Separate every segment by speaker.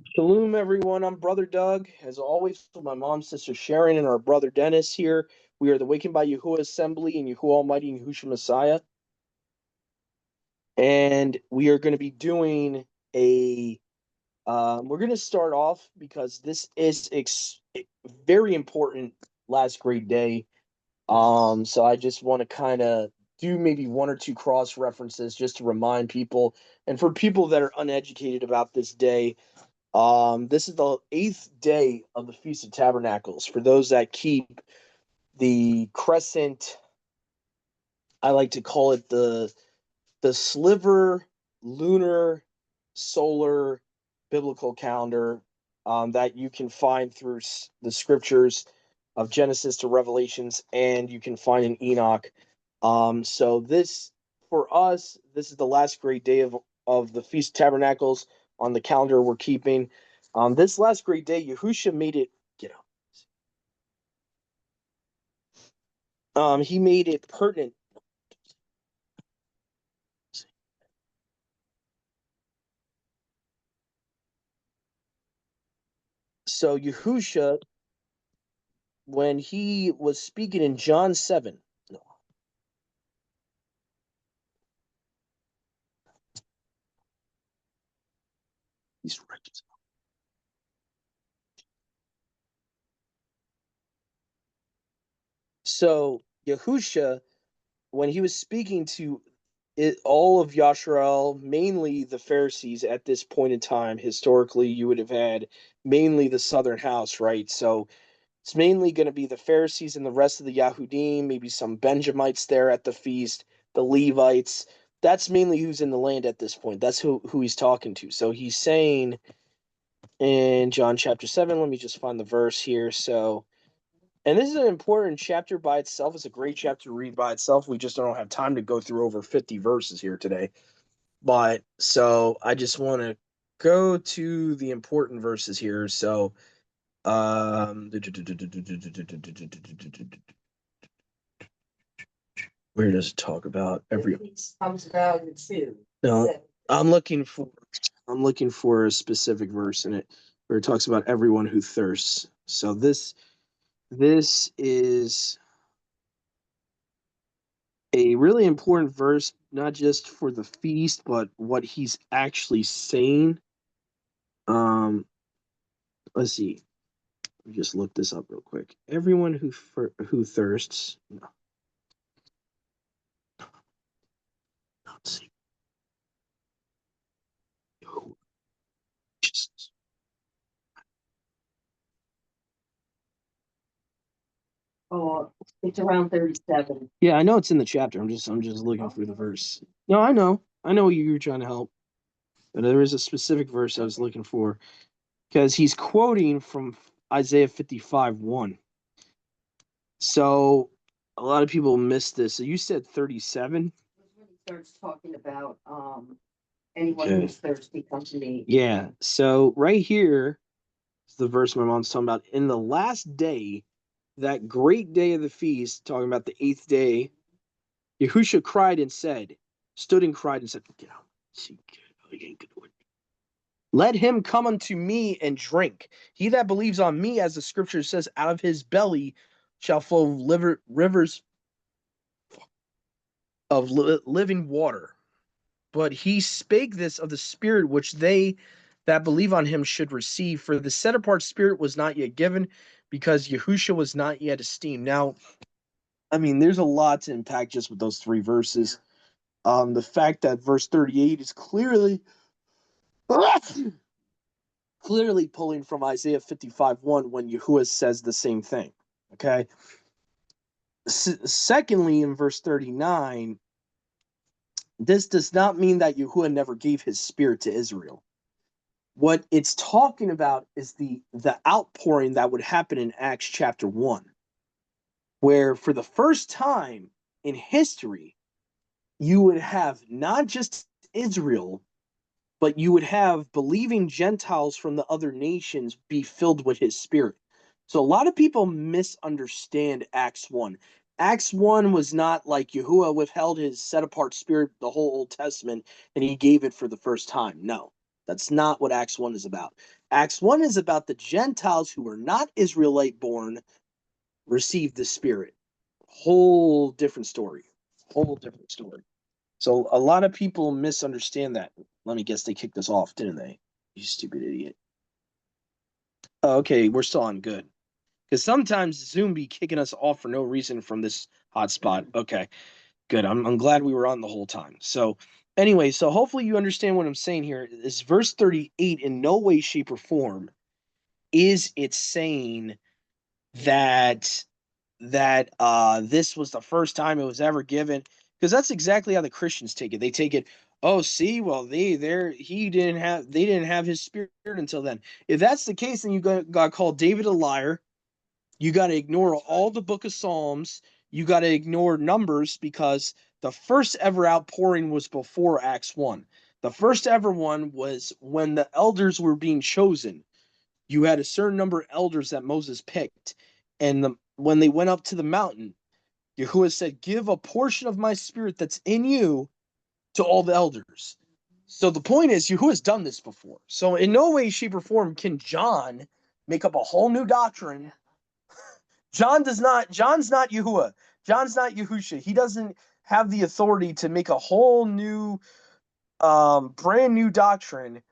Speaker 1: Shalom, everyone. I'm Brother Doug. As always, with my mom, sister Sharon, and our brother Dennis here. We are the Wakened by Yahuwah Assembly and Yahuwah Almighty and Yahushua Messiah. And we are going to be doing we're going to start off because this is very important last great day. So I just want to kind of do maybe one or two cross references just to remind people, and for people that are uneducated about this day. This is the 8th day of the Feast of Tabernacles. For those that keep the crescent, I like to call it the sliver lunar solar biblical calendar that you can find through the scriptures of Genesis to Revelations, and you can find in Enoch. So this for us, this is the last great day of the Feast of Tabernacles on the calendar we're keeping. This last great day, Yahusha made it. Get out. He made it pertinent. So Yahusha, when he was speaking in John 7, no, he's right. So Yahusha, when he was speaking to all of Yashrael, mainly the Pharisees at this point in time, historically, you would have had mainly the southern house, right? So it's mainly going to be the Pharisees and the rest of the Yahudim, maybe some Benjamites there at the feast, the Levites. That's mainly who's in the land at this point. That's who he's talking to. So he's saying in John chapter 7, let me just find the verse here. So, and this is an important chapter by itself. It's a great chapter to read by itself. We just don't have time to go through over 50 verses here today. But so I just want to go to the important verses here. So, where does it talk about every? Talks about it too. No, I'm looking for a specific verse in it where it talks about everyone who thirsts. So this is a really important verse, not just for the feast, but what he's actually saying. Um, let's see. Let me just look this up real quick. Everyone who thirsts. No, let's see.
Speaker 2: Oh, it's around 37.
Speaker 1: Yeah, I know it's in the chapter. I'm just looking through the verse. No, I know you were trying to help, but there is a specific verse I was looking for because he's quoting from Isaiah 55:1. So a lot of people miss this. So you said 37.
Speaker 2: When he starts talking about anyone who's thirsty come to me.
Speaker 1: Yeah. So right here is the verse my mom's talking about. In the last day, that great day of the feast, talking about the 8th day, Yahusha stood and cried and said, "Get out. Let him come unto me and drink. He that believes on me, as the scripture says, out of his belly shall flow rivers of living water. But he spake this of the Spirit which they that believe on him should receive. For the set apart Spirit was not yet given, because Yahusha was not yet esteemed." Now, I mean, there's a lot to unpack just with those three verses. The fact that verse 38 is clearly pulling from Isaiah 55:1 when Yahuwah says the same thing. Okay. Secondly, in verse 39, this does not mean that Yahuwah never gave his spirit to Israel. What it's talking about is the outpouring that would happen in Acts chapter 1, where for the first time in history, you would have not just Israel, but you would have believing Gentiles from the other nations be filled with his spirit. So a lot of people misunderstand Acts 1. Acts 1 was not like Yahuwah withheld his set apart spirit the whole Old Testament and he gave it for the first time. No. That's not what Acts 1 is about. Acts 1 is about the Gentiles who were not Israelite born received the Spirit. Whole different story. Whole different story. So a lot of people misunderstand that. Let me guess, they kicked us off, didn't they? You stupid idiot. Oh, okay, we're still on good. Because sometimes Zoom be kicking us off for no reason from this hotspot. Okay, good. I'm glad we were on the whole time. So anyway, so hopefully you understand what I'm saying here. This verse 38 in no way, shape, or form is it saying that this was the first time it was ever given, because that's exactly how the Christians take it. They take it, oh, see, well, they didn't have his spirit until then. If that's the case, then you got called David a liar. You got to ignore all the book of Psalms. You got to ignore Numbers, because the first ever outpouring was before Acts 1. The first ever one was when the elders were being chosen. You had a certain number of elders that Moses picked. And when they went up to the mountain, Yahuwah said, give a portion of my spirit that's in you to all the elders. So the point is, Yahuwah's done this before. So in no way, shape, or form can John make up a whole new doctrine. John's not Yahuwah. John's not Yahusha. He doesn't have the authority to make a whole new, brand new doctrine,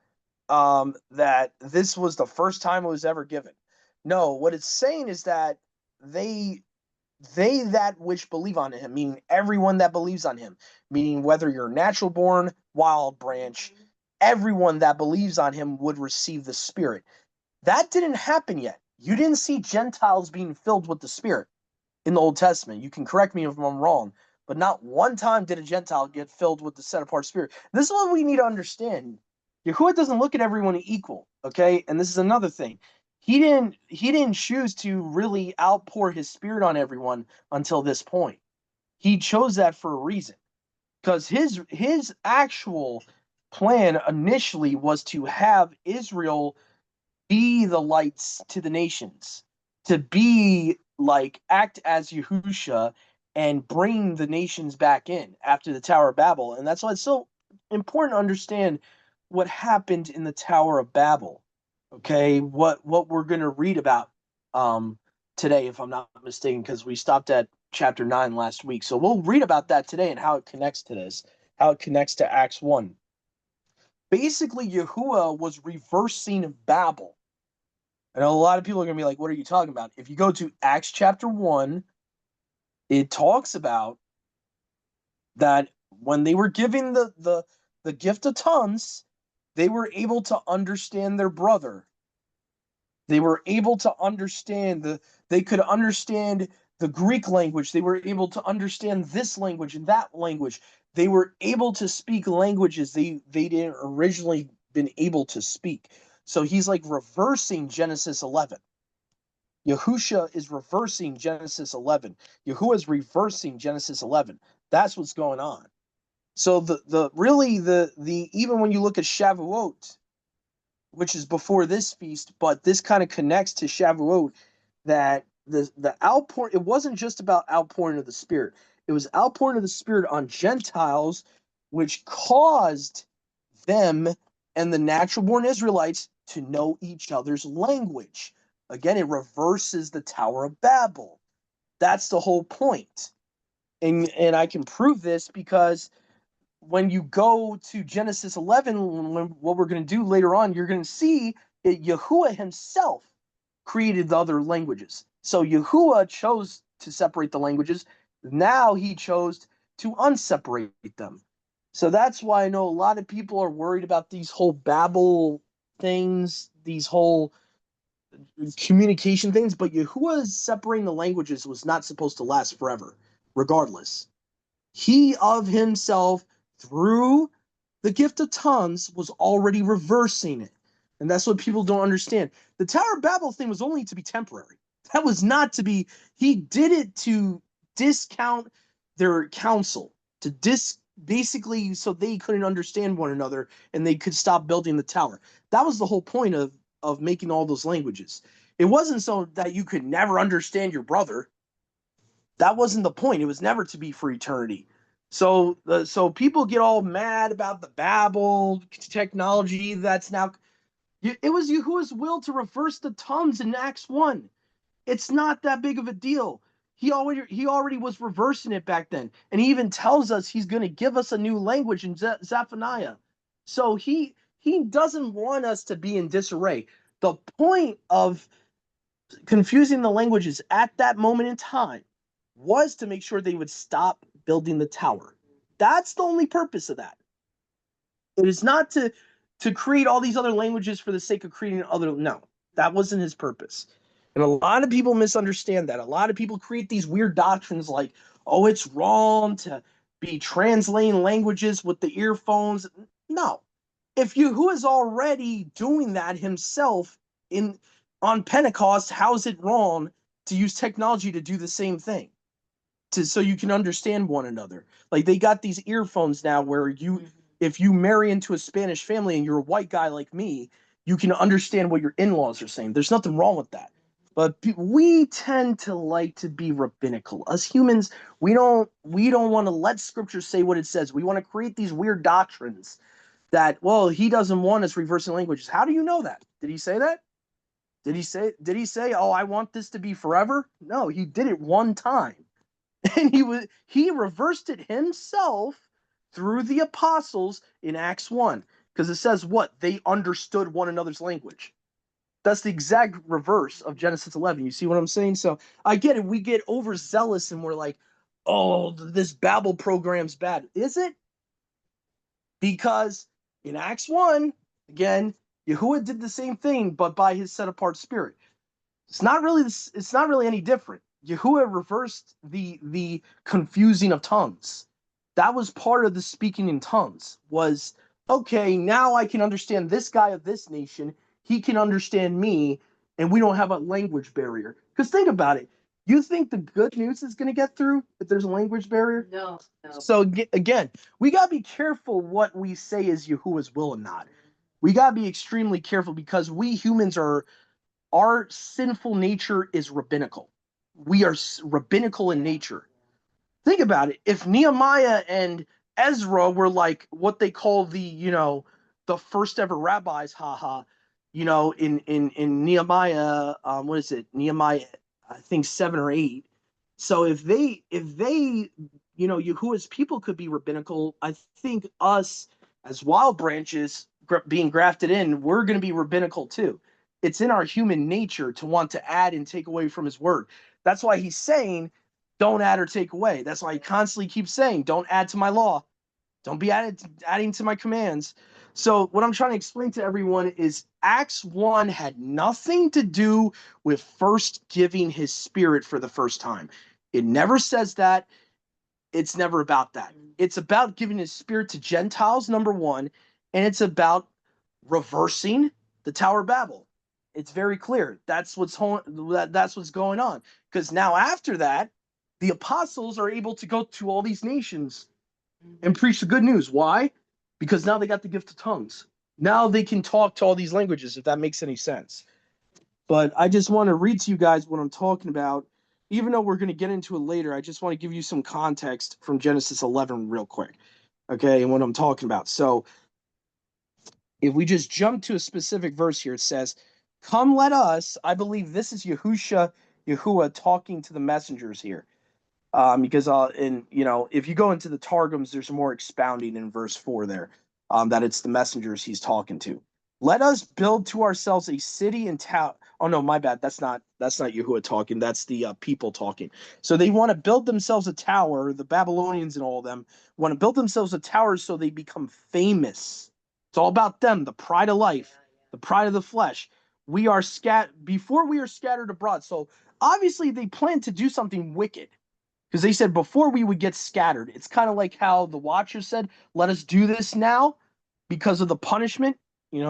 Speaker 1: that this was the first time it was ever given. No, what it's saying is that they that which believe on him, meaning everyone that believes on him, meaning whether you're natural born, wild branch, everyone that believes on him would receive the Spirit. That didn't happen yet. You didn't see Gentiles being filled with the Spirit in the Old Testament. You can correct me if I'm wrong, but not one time did a Gentile get filled with the set apart Spirit. This is what we need to understand. Yahuwah doesn't look at everyone equal, okay? And this is another thing. He didn't choose to really outpour his Spirit on everyone until this point. He chose that for a reason, because his actual plan initially was to have Israel be the lights to the nations, to be like act as Yahusha and bring the nations back in after the Tower of Babel. And that's why it's so important to understand what happened in the Tower of Babel. Okay, what we're gonna read about today, if I'm not mistaken, because we stopped at chapter 9 last week. So we'll read about that today and how it connects to this, how it connects to Acts 1. Basically, Yahuwah was reversing Babel. I know a lot of people are going to be like, what are you talking about? If you go to Acts chapter 1, it talks about that when they were giving the gift of tongues, they were able to understand their brother. They were able to understand they could understand the Greek language. They were able to understand this language and that language. They were able to speak languages they didn't originally been able to speak. So he's like reversing Genesis 11. Yahusha is reversing Genesis 11. Yahuwah is reversing Genesis 11. That's what's going on. So the even when you look at Shavuot, which is before this feast, but this kind of connects to Shavuot, that the outpouring, it wasn't just about outpouring of the Spirit. It was outpouring of the Spirit on Gentiles, which caused them and the natural born Israelites to know each other's language. Again, it reverses the Tower of Babel. That's the whole point. And I can prove this because when you go to Genesis 11, what we're going to do later on, you're going to see that Yahuwah himself created the other languages. So Yahuwah chose to separate the languages. Now he chose to unseparate them. So that's why I know a lot of people are worried about these whole Babel things, these whole communication things. But Yahuwah's separating the languages was not supposed to last forever, regardless. He of himself, through the gift of tongues, was already reversing it. And that's what people don't understand. The Tower of Babel thing was only to be temporary. That was not to be, he did it to discount their counsel, to basically so they couldn't understand one another and they could stop building the tower. That was the whole point of making all those languages. It wasn't so that you could never understand your brother. That wasn't the point. It was never to be for eternity. So people get all mad about the Babel technology that's now. It was Yahuwah's will to reverse the tongues in Acts 1. It's not that big of a deal. He already was reversing it back then, and he even tells us he's going to give us a new language in Zephaniah. So he doesn't want us to be in disarray. The point of confusing the languages at that moment in time was to make sure they would stop building the tower. That's the only purpose of that. It is not to create all these other languages for the sake of creating other. No, that wasn't his purpose. And a lot of people misunderstand that. A lot of people create these weird doctrines like, oh, it's wrong to be translating languages with the earphones. No. If Yahuwah is already doing that himself in on Pentecost, how is it wrong to use technology to do the same thing? So you can understand one another. Like they got these earphones now where if you marry into a Spanish family and you're a white guy like me, you can understand what your in-laws are saying. There's nothing wrong with that. But we tend to like to be rabbinical. Us humans, we don't want to let scripture say what it says. We want to create these weird doctrines that, well, he doesn't want us reversing languages. How do you know that? Did he say that? Did he say, oh, I want this to be forever? No, he did it one time. And he reversed it himself through the apostles in Acts 1, because it says what they understood one another's language. That's the exact reverse of Genesis 11. You see what I'm saying? So I get it. We get overzealous and we're like, oh, this Babel program's bad. Is it? Because in Acts 1, again, Yahuwah did the same thing, but by his set apart spirit. It's not really any different. Yahuwah reversed the confusing of tongues. That was part of the speaking in tongues. Was okay, now I can understand this guy of this nation. He can understand me, and we don't have a language barrier. Because think about it. You think the good news is going to get through if there's a language barrier?
Speaker 2: No, no.
Speaker 1: So again, we gotta be careful what we say is Yahuwah's will and not. We gotta be extremely careful because we humans are our sinful nature is rabbinical. We are rabbinical in nature. Think about it. If Nehemiah and Ezra were like what they call the first ever rabbis, haha, in Nehemiah, what is it? Nehemiah, I think 7 or 8. So if they Yahuwah's people could be rabbinical, I think us as wild branches being grafted in, we're going to be rabbinical too. It's in our human nature to want to add and take away from his word. That's why he's saying don't add or take away. That's why he constantly keeps saying, don't add to my law. Don't be adding to my commands. So what I'm trying to explain to everyone is Acts 1 had nothing to do with first giving his spirit for the first time. It never says that. It's never about that. It's about giving his spirit to Gentiles, number one, and it's about reversing the Tower of Babel. It's very clear. That's what's going on. Because now after that, the apostles are able to go to all these nations and preach the good news. Why? Because now they got the gift of tongues. Now they can talk to all these languages, if that makes any sense. But I just want to read to you guys what I'm talking about. Even though we're going to get into it later, I just want to give you some context from Genesis 11 real quick. Okay, and what I'm talking about. So if we just jump to a specific verse here, it says, come let us, I believe this is Yahuwah talking to the messengers here. Because if you go into the Targums, there's more expounding in verse 4 there, that it's the messengers he's talking to. Let us build to ourselves a city and town. Oh no, my bad. That's not Yahuwah talking. That's the people talking. So they want to build themselves a tower. The Babylonians and all of them want to build themselves a tower so they become famous. It's all about them, the pride of life, the pride of the flesh. We are before we are scattered abroad. So obviously they plan to do something wicked because they said before we would get scattered. It's kind of like how the Watchers said, "Let us do this now," because of the punishment.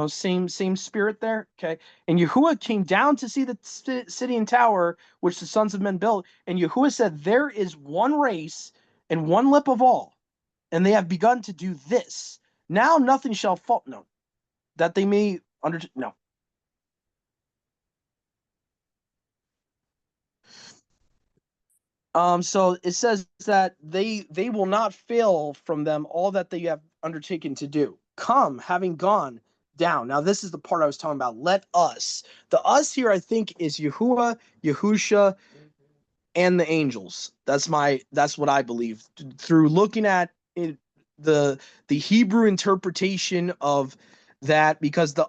Speaker 1: Same spirit there. Okay, and Yahuwah came down to see the city and tower which the sons of men built, and Yahuwah said, "There is one race and one lip of all, and they have begun to do this. Now nothing shall fall. No, that they may under no." So it says that they will not fail from them all that they have undertaken to do. Come, having gone down. Now this is the part I was talking about. Let us. The us here, I think, is Yahuwah, Yahusha, and the angels. That's what I believe through looking at it, the the Hebrew interpretation of that, because the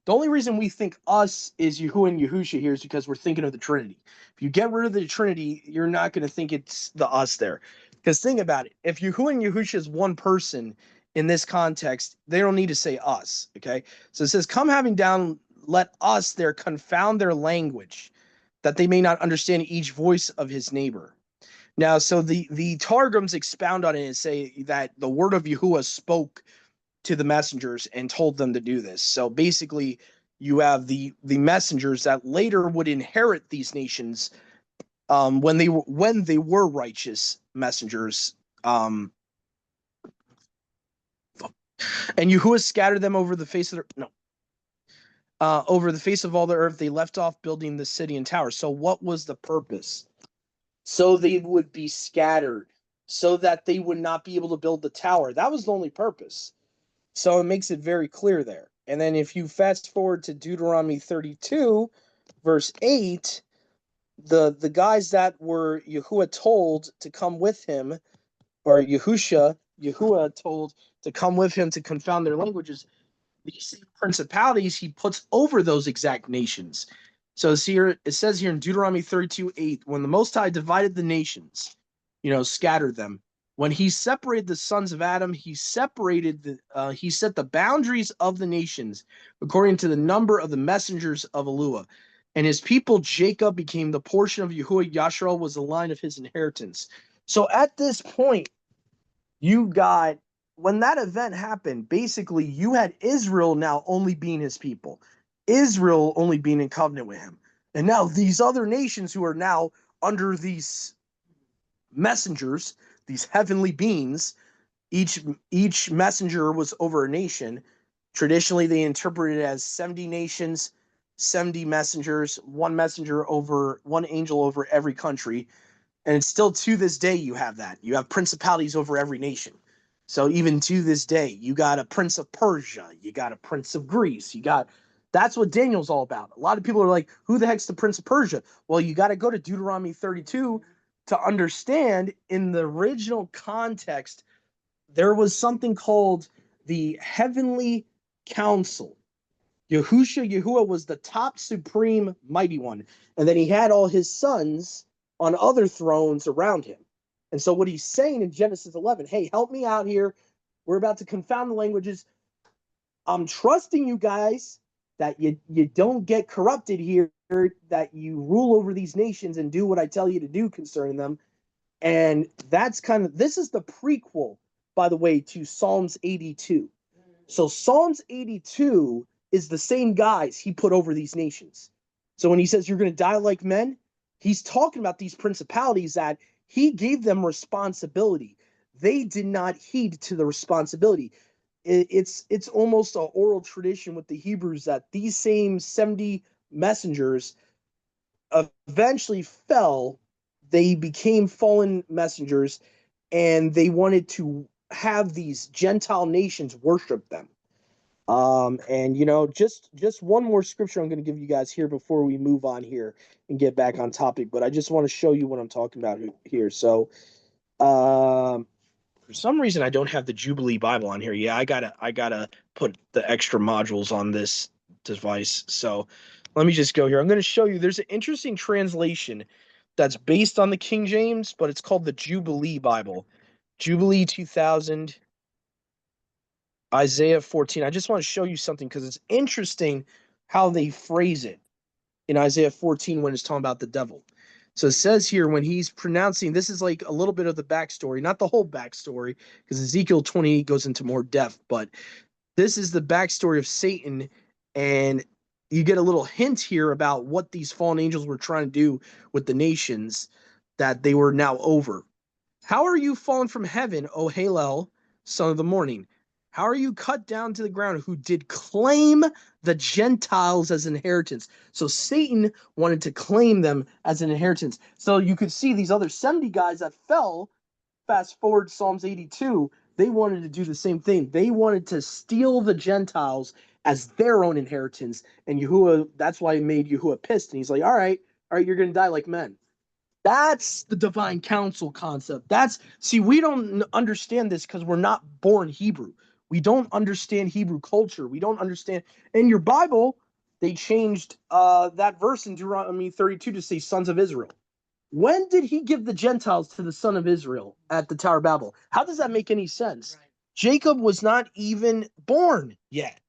Speaker 1: only reason we think us is Yahuwah and Yahusha here is because we're thinking of the Trinity. If you get rid of the Trinity, you're not going to think it's the us there. Because think about it, if Yahuwah and Yahusha is one person in this context, they don't need to say us. Okay, so it says, "Come having down, let us there confound their language, that they may not understand each voice of his neighbor." Now, so the Targums expound on it and say that the word of Yahuwah spoke to the messengers and told them to do this. So basically, you have the messengers that later would inherit these nations, when they were righteous messengers. And Yahuwah scattered them over the face of the no over the face of all the earth. They left off building the city and tower. So what was the purpose? So they would be scattered, so that they would not be able to build the tower. That was the only purpose. So it makes it very clear there. And then if you fast forward to Deuteronomy 32, verse 8, the guys that were Yahuwah told to come with him, or Yahuwah told to come with him to confound their languages, these same principalities he puts over those exact nations. So it's here, it says here in Deuteronomy 32:8, when the Most High divided the nations, scattered them. When he separated the sons of Adam, he set the boundaries of the nations according to the number of the messengers of Eluah. And his people Jacob became the portion of Yahuwah. Yasharal was the line of his inheritance. So at this point, you got when that event happened, basically you had Israel now only being his people, Israel only being in covenant with him. And now these other nations who are now under these messengers, these heavenly beings, each messenger was over a nation. Traditionally, they interpreted it as 70 nations, 70 messengers, one angel over every country. And it's still to this day, you have that. You have principalities over every nation. So even to this day, you got a prince of Persia, you got a prince of Greece, that's what Daniel's all about. A lot of people are like, who the heck's the prince of Persia? Well, you got to go to Deuteronomy 32 to understand in the original context, there was something called the heavenly council. Yahuwah was the top supreme mighty one. And then he had all his sons on other thrones around him. And so what he's saying in Genesis 11, hey, help me out here. We're about to confound the languages. I'm trusting you guys that you don't get corrupted here, that you rule over these nations and do what I tell you to do concerning them. And this is the prequel, by the way, to Psalms 82. So Psalms 82 is the same guys he put over these nations. So when he says you're going to die like men, he's talking about these principalities that he gave them responsibility. They did not heed to the responsibility. It's almost an oral tradition with the Hebrews that these same 70 messengers eventually fell. They became fallen messengers, and they wanted to have these Gentile nations worship them. And just one more scripture I'm going to give you guys here before we move on here and get back on topic. But I just want to show you what I'm talking about here. So, for some reason I don't have the Jubilee Bible on here. Yeah, I gotta put the extra modules on this device. So let me just go here. I'm going to show you. There's an interesting translation that's based on the King James, but it's called the Jubilee Bible. Jubilee 2000. Isaiah 14. I just want to show you something because it's interesting how they phrase it in Isaiah 14 when it's talking about the devil. So it says here when he's pronouncing, this is like a little bit of the backstory, not the whole backstory, because Ezekiel 28 goes into more depth, but this is the backstory of Satan. And you get a little hint here about what these fallen angels were trying to do with the nations that they were now over. How are you fallen from heaven, O Halel, son of the morning? How are you cut down to the ground? Who did claim the Gentiles as inheritance. So Satan wanted to claim them as an inheritance. So you could see these other 70 guys that fell, fast forward Psalms 82, they wanted to do the same thing. They wanted to steal the Gentiles as their own inheritance. And Yahuwah, that's why he made Yahuwah pissed. And he's like, all right, you're going to die like men. That's the divine council concept. See, we don't understand this because we're not born Hebrew. We don't understand Hebrew culture. We don't understand. In your Bible, they changed that verse in Deuteronomy 32 to say sons of Israel. When did he give the Gentiles to the son of Israel at the Tower of Babel? How does that make any sense? Right. Jacob was not even born yet.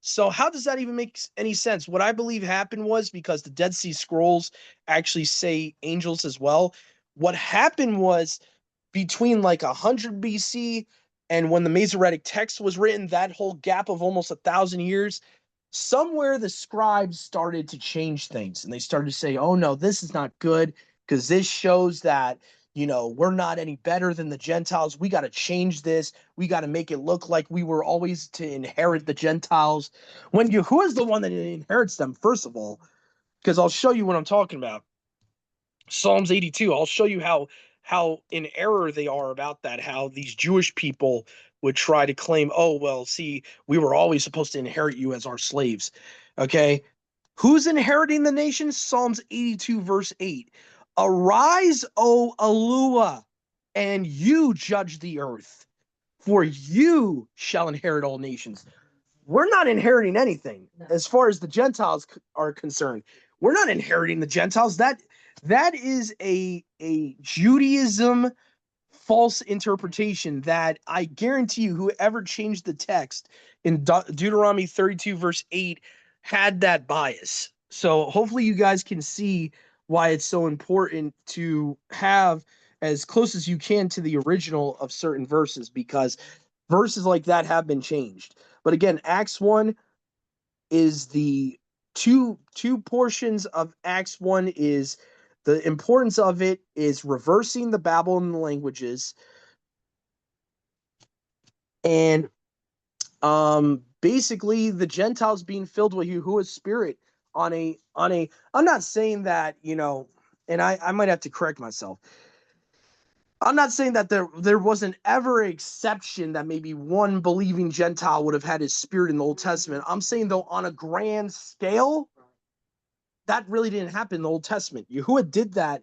Speaker 1: So how does that even make any sense? What I believe happened was, because the Dead Sea Scrolls actually say angels as well. What happened was, between like 100 BC and when the Masoretic text was written, that whole gap of almost 1,000 years, somewhere the scribes started to change things, and they started to say, oh no, this is not good, because this shows that, we're not any better than the Gentiles. We got to change this. We got to make it look like we were always to inherit the Gentiles, when Yahuwah is the one that inherits them, first of all. Because I'll show you what I'm talking about. Psalms 82, I'll show you how in error they are about that, how these Jewish people would try to claim, oh, well, see, we were always supposed to inherit you as our slaves. Okay? Who's inheriting the nation? Psalms 82, verse 8. Arise, O Alua, and you judge the earth, for you shall inherit all nations. We're not inheriting anything as far as the Gentiles are concerned. We're not inheriting the Gentiles. That is a Judaism false interpretation that I guarantee you whoever changed the text in Deuteronomy 32 verse 8 had that bias. So hopefully you guys can see why it's so important to have as close as you can to the original of certain verses, because verses like that have been changed. But again, Acts 1 is the two portions of Acts 1 is the importance of it is reversing the Babylon languages, and basically the Gentiles being filled with Yahuwah's spirit on a I'm not saying that, and I might have to correct myself. I'm not saying that there wasn't ever an exception that maybe one believing Gentile would have had his spirit in the Old Testament. I'm saying, though, on a grand scale, that really didn't happen in the Old Testament. Yahuwah did that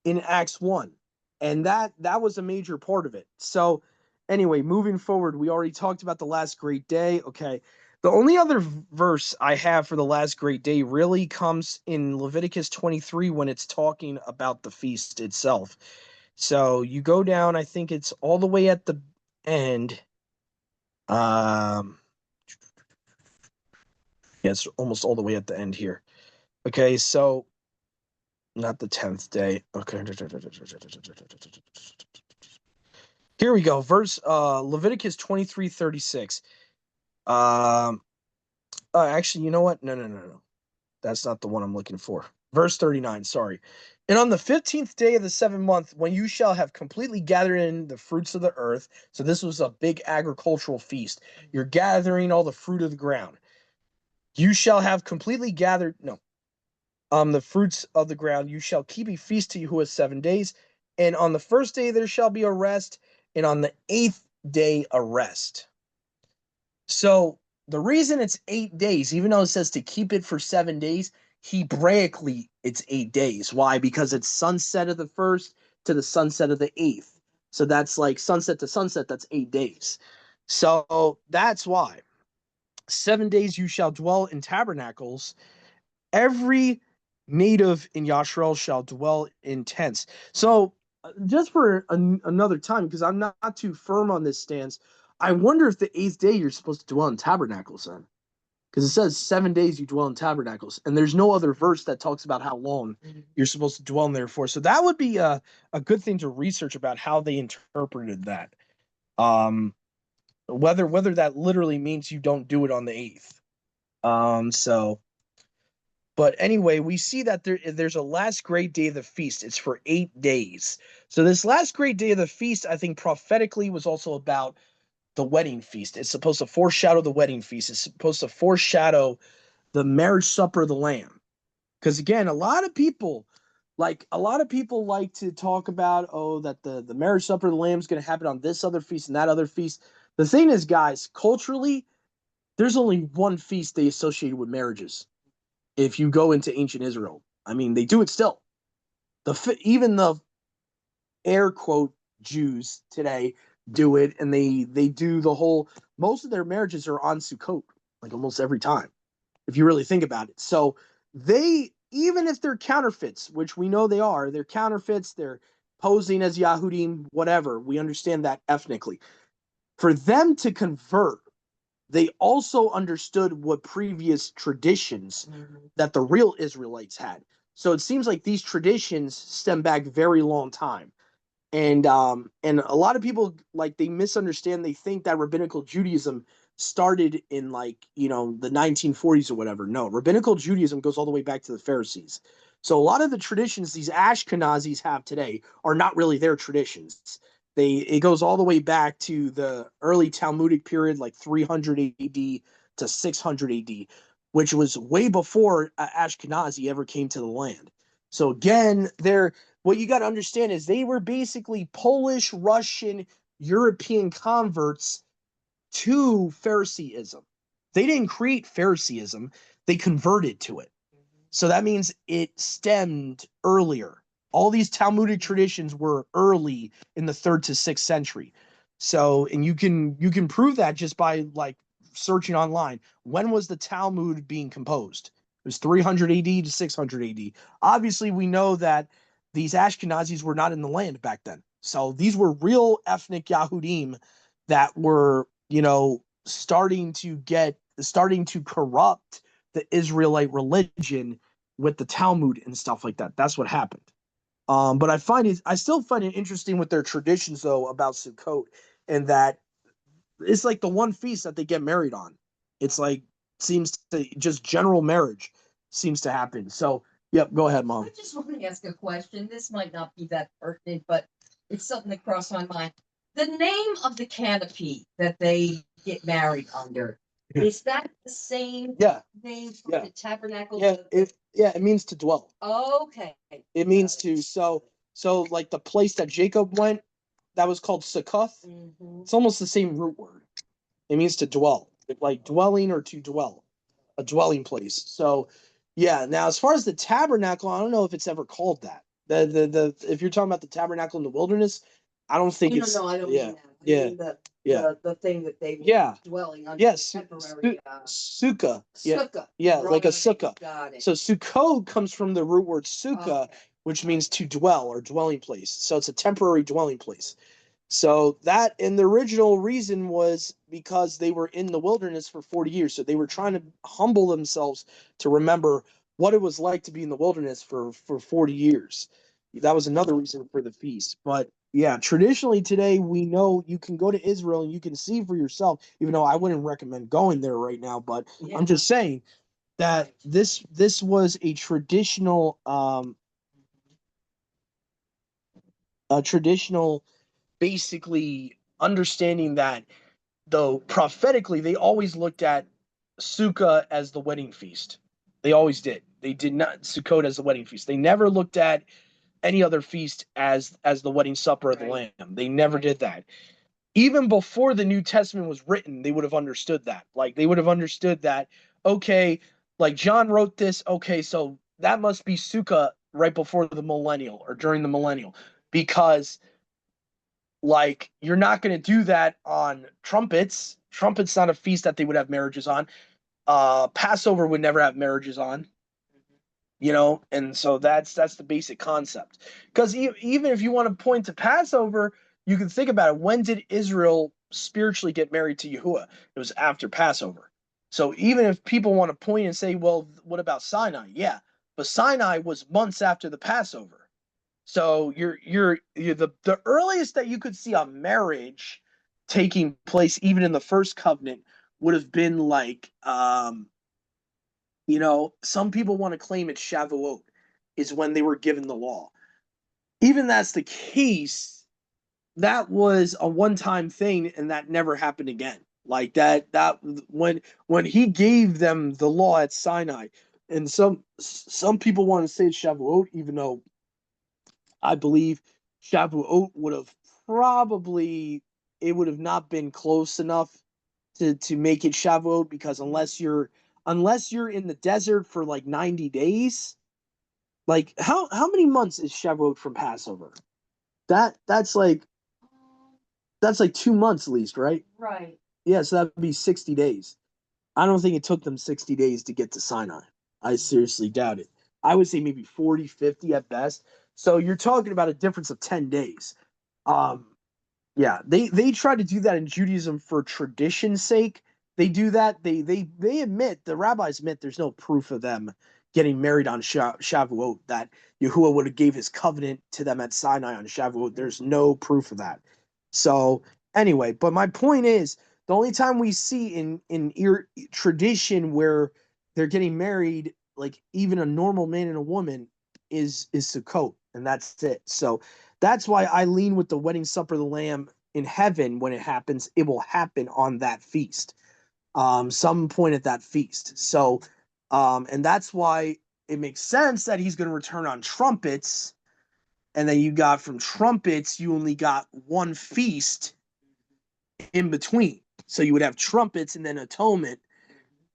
Speaker 1: in Acts 1, and that was a major part of it. So anyway, moving forward, we already talked about the last great day. Okay, the only other verse I have for the last great day really comes in Leviticus 23 when it's talking about the feast itself. So you go down, I think it's all the way at the end. Yeah, it's almost all the way at the end here. Okay, so not the 10th day. Okay. Here we go. Verse Leviticus 23:36. Actually, you know what? No. That's not the one I'm looking for. Verse 39, sorry. And on the 15th day of the 7th month, when you shall have completely gathered in the fruits of the earth. So this was a big agricultural feast. You're gathering all the fruit of the ground. You shall have completely gathered, no, the fruits of the ground. You shall keep a feast to Yahuwah 7 days. And on the first day there shall be a rest, and on the 8th day a rest. So the reason it's 8 days, even though it says to keep it for 7 days, Hebraically it's 8 days. Why? Because it's sunset of the first to the sunset of the 8th. So that's like sunset to sunset, that's 8 days. So that's why. 7 days you shall dwell in tabernacles. Every native in Yashrael shall dwell in tents. So just for another time, because I'm not too firm on this stance, I wonder if the 8th day you're supposed to dwell in tabernacles then. Because it says 7 days you dwell in tabernacles, and there's no other verse that talks about how long you're supposed to dwell in there for. So that would be a good thing to research about how they interpreted that. Whether that literally means you don't do it on the 8th. But anyway, we see that there's a last great day of the feast. It's for 8 days. So this last great day of the feast, I think prophetically was also about the wedding feast. It's supposed to foreshadow the wedding feast. It's supposed to foreshadow the marriage supper of the Lamb. Because again, a lot of people like to talk about, oh, that the marriage supper of the Lamb is going to happen on this other feast and that other feast. The thing is, guys, culturally, there's only one feast they associated with marriages. If you go into ancient Israel, I mean, they do it still. Even the air quote Jews today do it, and they do the whole. Most of their marriages are on Sukkot, like almost every time, if you really think about it. So they, even if they're counterfeits, which we know they're counterfeits. They're posing as Yahudim, whatever. We understand that ethnically. For them to convert, they also understood what previous traditions that the real Israelites had. So it seems like these traditions stem back very long time. And a lot of people, like, they misunderstand. They think that rabbinical Judaism started in, like, the 1940s or whatever. No, rabbinical Judaism goes all the way back to the Pharisees. So a lot of the traditions these Ashkenazis have today are not really their traditions. It goes all the way back to the early Talmudic period, like 300 AD to 600 AD, which was way before Ashkenazi ever came to the land. So again, what you got to understand is they were basically Polish, Russian, European converts to Phariseeism. They didn't create Phariseeism, they converted to it. So that means it stemmed earlier. All these Talmudic traditions were early in the 3rd to 6th century. So, and you can prove that just by, like, searching online. When was the Talmud being composed? It was 300 AD to 600 AD. Obviously, we know that these Ashkenazis were not in the land back then. So these were real ethnic Yahudim that were, starting to corrupt the Israelite religion with the Talmud and stuff like that. That's what happened. But I still find it interesting with their traditions, though, about Sukkot, and that it's like the one feast that they get married on. It's like, seems to just general marriage seems to happen. So, yep, go ahead, Mom.
Speaker 2: I just want to ask a question. This might not be that pertinent, but it's something that crossed my mind. The name of the canopy that they get married under, is that the same name for the tabernacle?
Speaker 1: It means to dwell.
Speaker 2: Okay.
Speaker 1: It means to so like the place that Jacob went, that was called sukkot. It's almost the same root word. It means to dwell, like dwelling or to dwell, a dwelling place. So, yeah. Now, as far as the tabernacle, I don't know if it's ever called that. The if you're talking about the tabernacle in the wilderness, I don't think it's.
Speaker 2: No, I don't
Speaker 1: Yeah,
Speaker 2: mean that. I
Speaker 1: yeah,
Speaker 2: mean
Speaker 1: yeah.
Speaker 2: the thing that they were
Speaker 1: Yeah.
Speaker 2: dwelling under.
Speaker 1: Yes,
Speaker 2: Temporary.
Speaker 1: sukkah. Yeah,
Speaker 2: Sukkah.
Speaker 1: yeah, like a sukkah.
Speaker 2: Got it.
Speaker 1: So Sukkot comes from the root word sukkah,
Speaker 2: Okay.
Speaker 1: which means to dwell or dwelling place. So it's a temporary dwelling place. So that, and the original reason was because they were in the wilderness for 40 years. So they were trying to humble themselves to remember what it was like to be in the wilderness for 40 years. That was another reason for the feast. But yeah, traditionally today, we know you can go to Israel and you can see for yourself, even though I wouldn't recommend going there right now. But I'm just saying that this was a traditional basically understanding that, though prophetically they always looked at Sukkah as the wedding feast. They always did. They did not Sukkot as the wedding feast. They never looked at any other feast as the wedding supper of the Lamb. They never did that. Even before the New Testament was written, they would have understood that. Like, they would have understood that, okay, like John wrote this, okay, so that must be Sukkah right before the millennial or during the millennial, because, like, you're not going to do that on trumpets. Trumpets not a feast that they would have marriages on. Passover would never have marriages on, and so that's the basic concept. Because even if you want to point to Passover, you can think about it. When did Israel spiritually get married to Yahuwah? It was after Passover. So even if people want to point and say, well, what about Sinai? Yeah, but Sinai was months after the Passover. So you're the earliest that you could see a marriage taking place, even in the first covenant, would have been like, some people want to claim it's Shavuot is when they were given the law. Even that's the case, that was a one-time thing, and that never happened again. Like that when he gave them the law at Sinai, and some people want to say it's Shavuot, even though I believe Shavuot would have probably it would have not been close enough to make it Shavuot, because unless you're in the desert for like 90 days, like how many months is Shavuot from Passover? That that's like 2 months at least, right?
Speaker 2: Right.
Speaker 1: Yeah, so that'd be 60 days. I don't think it took them 60 days to get to Sinai. I seriously doubt it. I would say maybe 40, 50 at best. So you're talking about a difference of 10 days. Um, yeah, they try to do that in Judaism for tradition's sake. They do that. They admit, the rabbis admit, there's no proof of them getting married on Shavuot, that Yahuwah would have gave his covenant to them at Sinai on Shavuot. There's no proof of that. So anyway, but my point is, the only time we see in tradition where they're getting married, like even a normal man and a woman, is Sukkot, and that's it. So that's why I lean with the wedding supper of the Lamb in heaven. When it happens, it will happen on that feast, some point at that feast. So, and that's why it makes sense that he's going to return on trumpets, and then you got from trumpets, you only got one feast in between. So you would have trumpets and then atonement,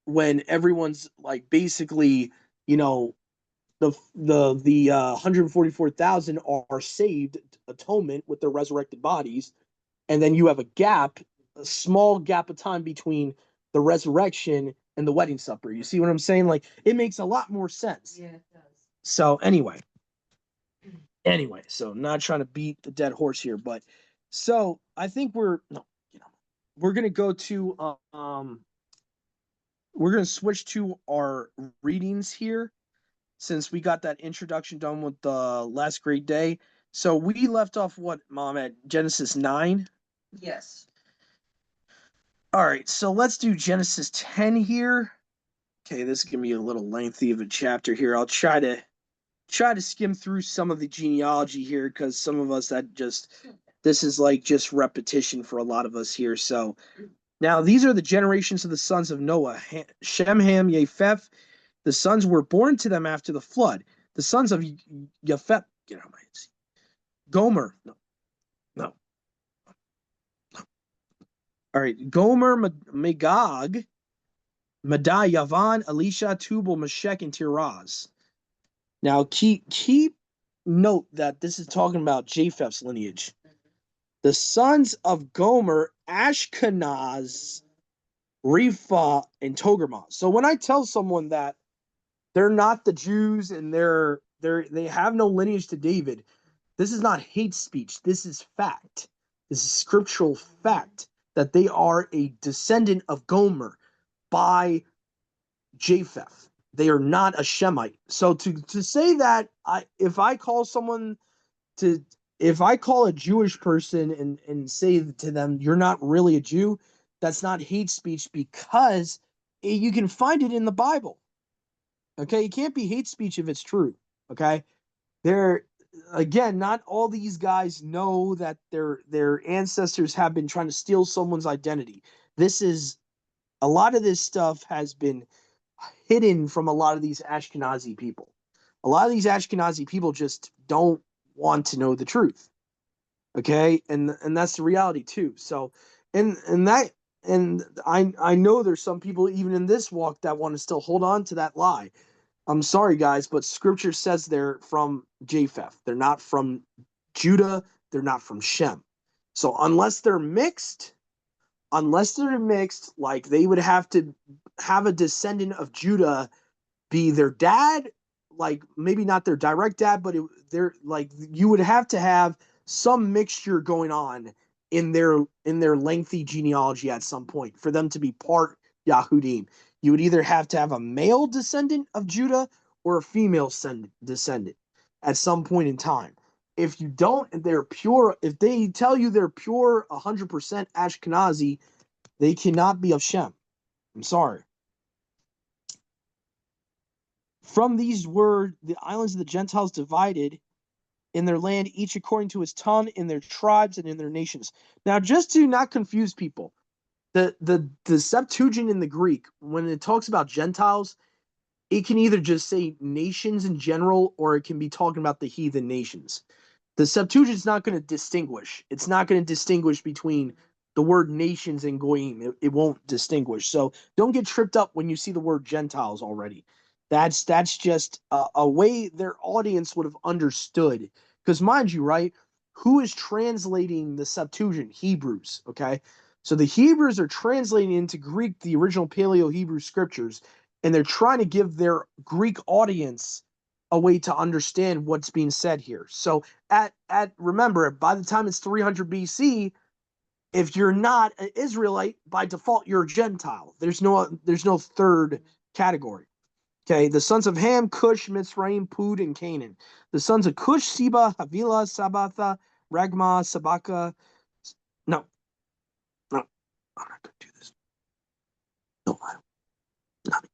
Speaker 1: when everyone's like basically, you know, the 144,000 are saved, atonement with their resurrected bodies, and then you have a small gap of time between the resurrection and the wedding supper. You see what I'm saying? Like, it makes a lot more sense.
Speaker 2: Yeah, it does.
Speaker 1: So anyway, so not trying to beat the dead horse here, but so I think we're gonna go to we're gonna switch to our readings here, since we got that introduction done with the last great day. So we left off, what, Mom, at Genesis 9?
Speaker 2: Yes.
Speaker 1: All right, so let's do Genesis 10 here. Okay, this is gonna be a little lengthy of a chapter here. I'll try to skim through some of the genealogy here, because some of us that just this is like just repetition for a lot of us here. So now these are the generations of the sons of Noah: Shem, Ham, Japheth. The sons were born to them after the flood. The sons of Japheth, get out of my head. Gomer, no, no. All right, Gomer, Magog, Madai, Yavan, Elisha, Tubal, Meshech, and Tiraz. Now keep note that this is talking about Japheth's lineage. The sons of Gomer: Ashkenaz, Ripha, and Togarmah. So when I tell someone that they're not the Jews and they have no lineage to David, this is not hate speech. This is fact. This is scriptural fact that they are a descendant of Gomer by Japheth. They are not a Shemite. So to say that, to if I call a Jewish person and say to them, you're not really a Jew, that's not hate speech, because you can find it in the Bible. Okay, it can't be hate speech if it's true. Okay, they're again, not all these guys know that their ancestors have been trying to steal someone's identity. This is A lot of this stuff has been hidden from a lot of these Ashkenazi people. A lot of these Ashkenazi people just don't want to know the truth. Okay, and that's the reality too. So, and that and I know there's some people even in this walk that want to still hold on to that lie. I'm sorry, guys, but Scripture says they're from Japheth. They're not from Judah. They're not from Shem. So unless they're mixed, like they would have to have a descendant of Judah be their dad, like maybe not their direct dad, but they're like, you would have to have some mixture going on in their lengthy genealogy at some point for them to be part Yahudim. You would either have to have a male descendant of Judah or a female descendant at some point in time. If you don't, if they tell you they're pure 100% Ashkenazi, they cannot be of Shem. I'm sorry. From these were the islands of the Gentiles divided, in their land, each according to his tongue, in their tribes, and in their nations. Now, just to not confuse people, the Septuagint in the Greek, when it talks about Gentiles, it can either just say nations in general, or it can be talking about the heathen nations. The Septuagint's not going to distinguish. It's not going to distinguish between the word nations and goyim. It won't distinguish. So don't get tripped up when you see the word Gentiles already. That's just a way their audience would have understood. Because mind you, right? Who is translating the Septuagint? Hebrews. Okay, so the Hebrews are translating into Greek the original Paleo Hebrew scriptures, and they're trying to give their Greek audience a way to understand what's being said here. So at remember, by the time it's 300 BC, if you're not an Israelite, by default you're a Gentile. There's no third category. Okay, the sons of Ham, Cush, Mitzrayim, Pud, and Canaan. The sons of Cush, Seba, Havilah, Sabatha, Ragma, Sabaka. No, no, I'm not gonna do this. No, I'm not.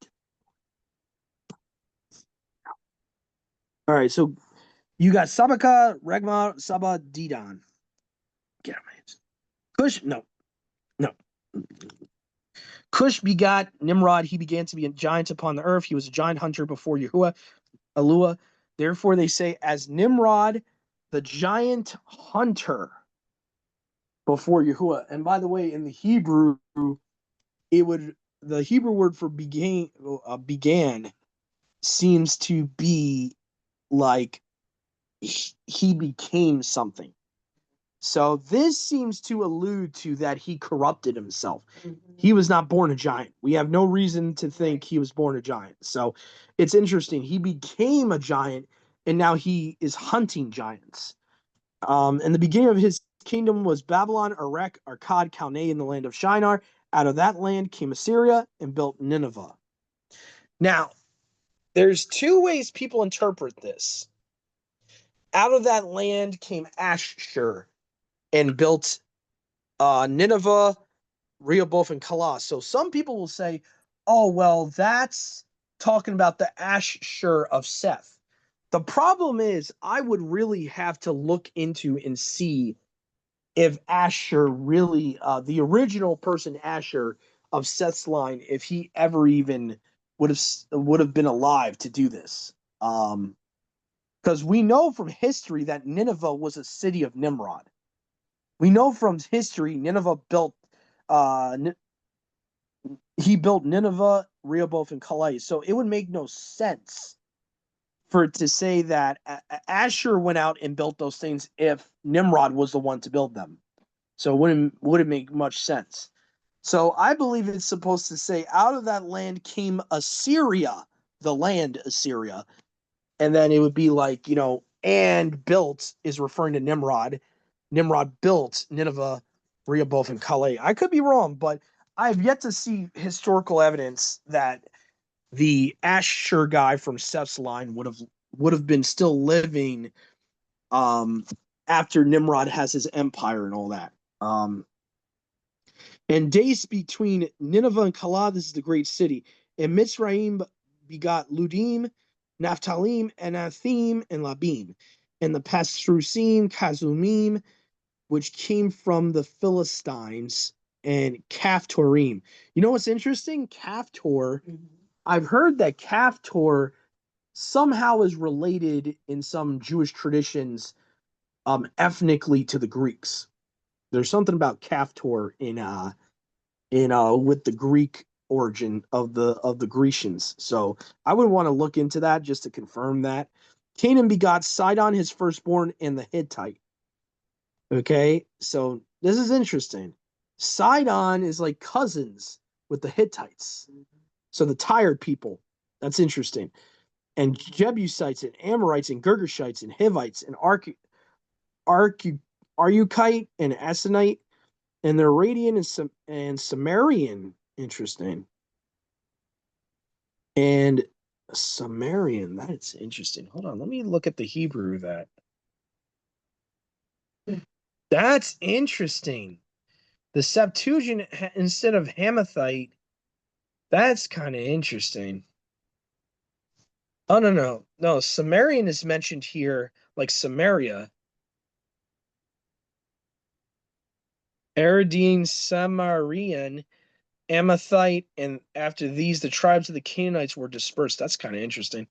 Speaker 1: All right, so you got Sabaka, Ragma, Saba, Didan. Get on my hands. Cush, no, no. Cush begot Nimrod. He began to be a giant upon the earth. He was a giant hunter before Yahuwah, Elua. Therefore, they say, as Nimrod, the giant hunter before Yahuwah. And by the way, in the Hebrew, the Hebrew word for began seems to be like he became something. So this seems to allude to that he corrupted himself. He was not born a giant. We have no reason to think he was born a giant. So it's interesting. He became a giant, and now he is hunting giants. And the beginning of his kingdom was Babylon, Erech, Akkad, Calneh in the land of Shinar. Out of that land came Assyria and built Nineveh. Now, there's two ways people interpret this. Out of that land came Ashur and built Nineveh, Rehoboth, and Calah. So some people will say, oh, well, that's talking about the Ashur of Seth. The problem is, I would really have to look into and see if Ashur really, the original person Ashur of Seth's line, if he ever even would have been alive to do this. Because we know from history that Nineveh was a city of Nimrod. We know from history Nineveh built he built Nineveh, Rehoboth, and Calais. So it would make no sense for it to say that Ashur went out and built those things if Nimrod was the one to build them. So it wouldn't make much sense. So I believe it's supposed to say, out of that land came Assyria, the land Assyria. And then it would be like, and built is referring to Nimrod. Nimrod built Nineveh, Rehoboth, and Calais. I could be wrong, but I have yet to see historical evidence that the Ashur guy from Seth's line would have been still living after Nimrod has his empire and all that. And days between Nineveh and Calah, this is the great city. And Mitzrayim begot Ludim, Naphthalim, Anathim, and Labim. And the Pastrusim, Kazumim, which came from the Philistines, and Caphtorim. You know what's interesting? Caphtor. I've heard that Caphtor somehow is related in some Jewish traditions, ethnically to the Greeks. There's something about Caphtor in with the Greek origin of the Grecians. So I would want to look into that just to confirm that. Canaan begot Sidon, his firstborn, and the Hittite. Okay, so this is interesting. Sidon is like cousins with the Hittites. So the tired people. That's interesting. And Jebusites and Amorites and Girgashites and Hivites and Arukite and Assanite and the Aradian and Sumerian. Interesting. And Sumerian, that's interesting. Hold on, let me look at the Hebrew of that. That's interesting. The Septuagint, instead of Hamathite, that's kind of interesting. Oh, no. Sumerian is mentioned here, like Samaria. Aradine, Samarian, Amathite, and after these, the tribes of the Canaanites were dispersed. That's kind of interesting.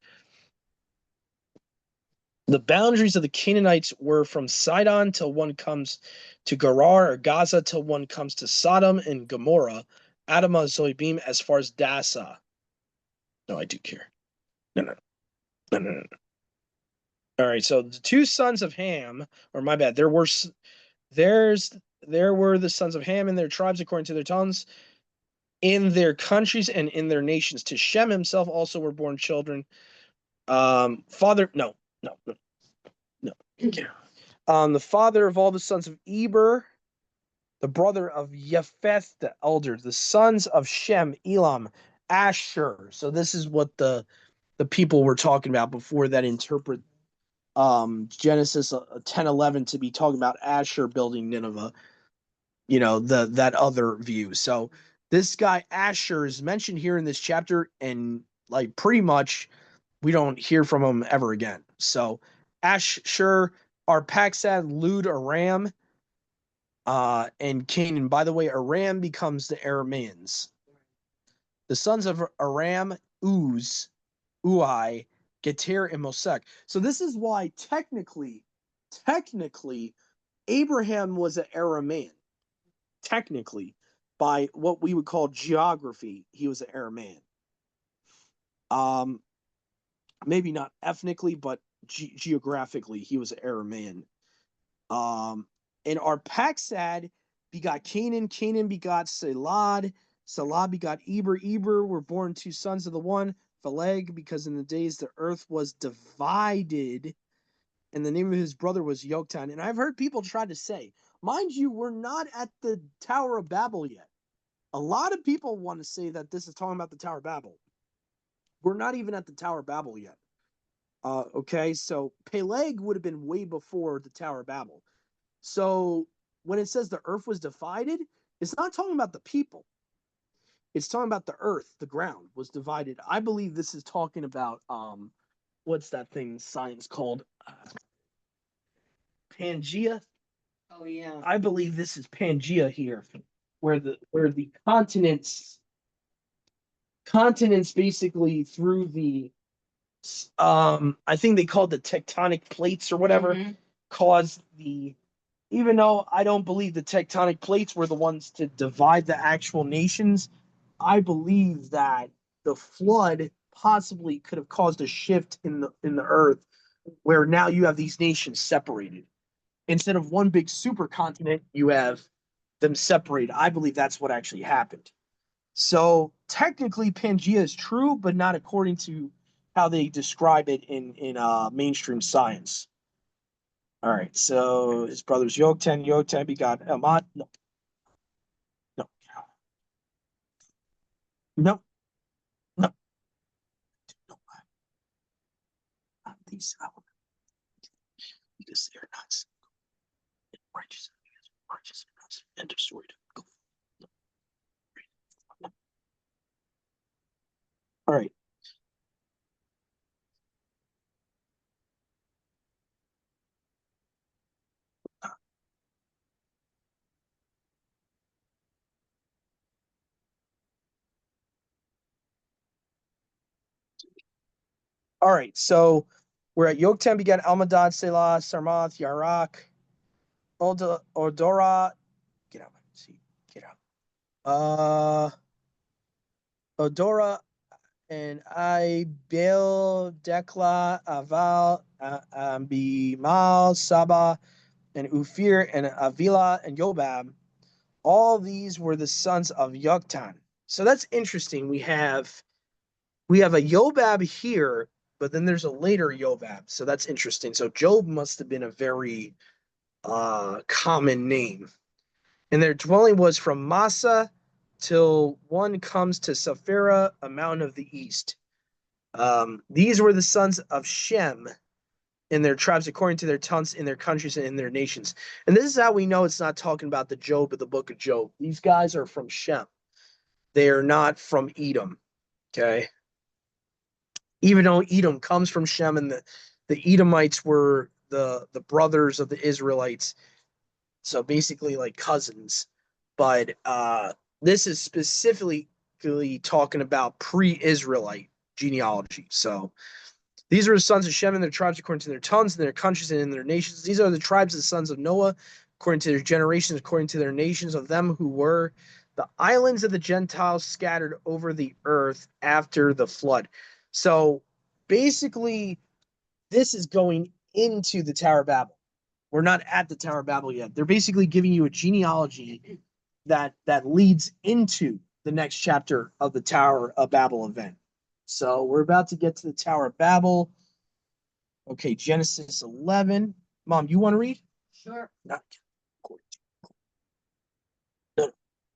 Speaker 1: The boundaries of the Canaanites were from Sidon till one comes to Gerar or Gaza till one comes to Sodom and Gomorrah, Adamah, Zoibim, as far as Dasa. No, I do care. No. All right, so the two sons of Ham, or my bad, there were the sons of Ham in their tribes according to their tongues, in their countries and in their nations. To Shem himself also were born children. Father, no. The father of all the sons of Eber, the brother of Japheth the elder, the sons of Shem, Elam, Asher. So this is what the people were talking about before that interpret Genesis 10:11 to be talking about Asher building Nineveh. You know, that other view. So this guy Asher is mentioned here in this chapter, and like pretty much we don't hear from him ever again. So Asher, Arphaxad, Lud, Aram, and Canaan. By the way, Aram becomes the Arameans. The sons of Aram, Uz, Uai, Geter, and Mosek. So this is why technically, Abraham was an Aramean. Technically, by what we would call geography, he was an Aramean. Maybe not ethnically, but geographically, he was an Aramean. And Arphaxad begot Canaan. Canaan begot Salad. Salad begot Eber. Eber were born two sons of the one, Phaleg, because in the days the earth was divided, and the name of his brother was Yoktan. And I've heard people try to say, mind you, we're not at the Tower of Babel yet. A lot of people want to say that this is talking about the Tower of Babel. We're not even at the Tower of Babel yet. Okay, so Peleg would have been way before the Tower of Babel. So when it says the earth was divided, it's not talking about the people. It's talking about the earth, the ground was divided. I believe this is talking about what's that thing science called? Pangea.
Speaker 2: Oh yeah.
Speaker 1: I believe this is Pangea here, where the continents basically through the I think they called the tectonic plates or whatever caused the, even though I don't believe the tectonic plates were the ones to divide the actual nations, I believe that the flood possibly could have caused a shift in the earth where now you have these nations separated. Instead of one big supercontinent, you have them separated. I believe that's what actually happened. So technically Pangea is true, but not according to how they describe it in mainstream science. All right, so his brother's Yoktan. Yoktan begot Amat. No, no, no. These because they're not righteous, and destroyed. All right. All right, so we're at Yoktan begat Almadad, Selah, Sarmath, Yarak, Odora. Get out. See, get out. Odora and Ibel, Dekla, Aval, Bimal, Saba, and Ufir, and Avila, and Yobab. All these were the sons of Yoktan. So that's interesting. We have a Yobab here, but then there's a later Yobab. So that's interesting. So Job must have been a very common name. And their dwelling was from Massa till one comes to Saphira, a mountain of the east. These were the sons of Shem in their tribes according to their tongues, in their countries, and in their nations. And this is how we know it's not talking about the Job of the book of Job. These guys are from Shem. They are not from Edom. Okay. Even though Edom comes from Shem and the Edomites were the brothers of the Israelites. So basically like cousins. But this is specifically talking about pre-Israelite genealogy. So these are the sons of Shem and their tribes according to their tongues and their countries and in their nations. These are the tribes of the sons of Noah according to their generations, according to their nations, of them who were the islands of the Gentiles scattered over the earth after the flood. So basically, this is going into the Tower of Babel. We're not at the Tower of Babel yet. They're basically giving you a genealogy that leads into the next chapter of the Tower of Babel event. So we're about to get to the Tower of Babel. Okay, Genesis 11. Mom, you want to read?
Speaker 2: Sure.
Speaker 1: Not.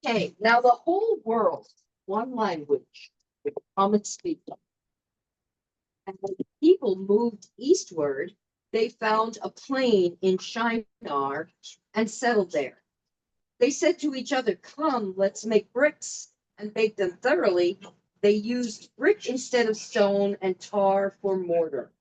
Speaker 2: Okay, now the whole world, one language, with common speaking. And when the people moved eastward, they found a plain in Shinar and settled there. They said to each other, "Come, let's make bricks and bake them thoroughly." They used brick instead of stone and tar for mortar.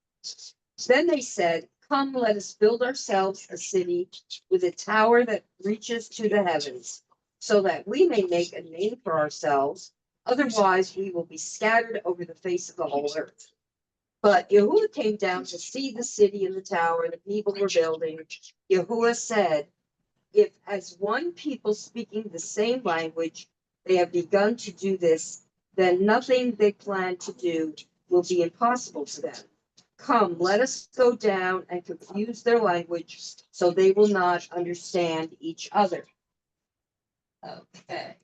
Speaker 2: Then they said, "Come, let us build ourselves a city with a tower that reaches to the heavens, so that we may make a name for ourselves. Otherwise, we will be scattered over the face of the whole earth." But Yahuwah came down to see the city and the tower the people were building. Yahuwah said, "If as one people speaking the same language, they have begun to do this, then nothing they plan to do will be impossible to them. Come, let us go down and confuse their language so they will not understand each other." Okay.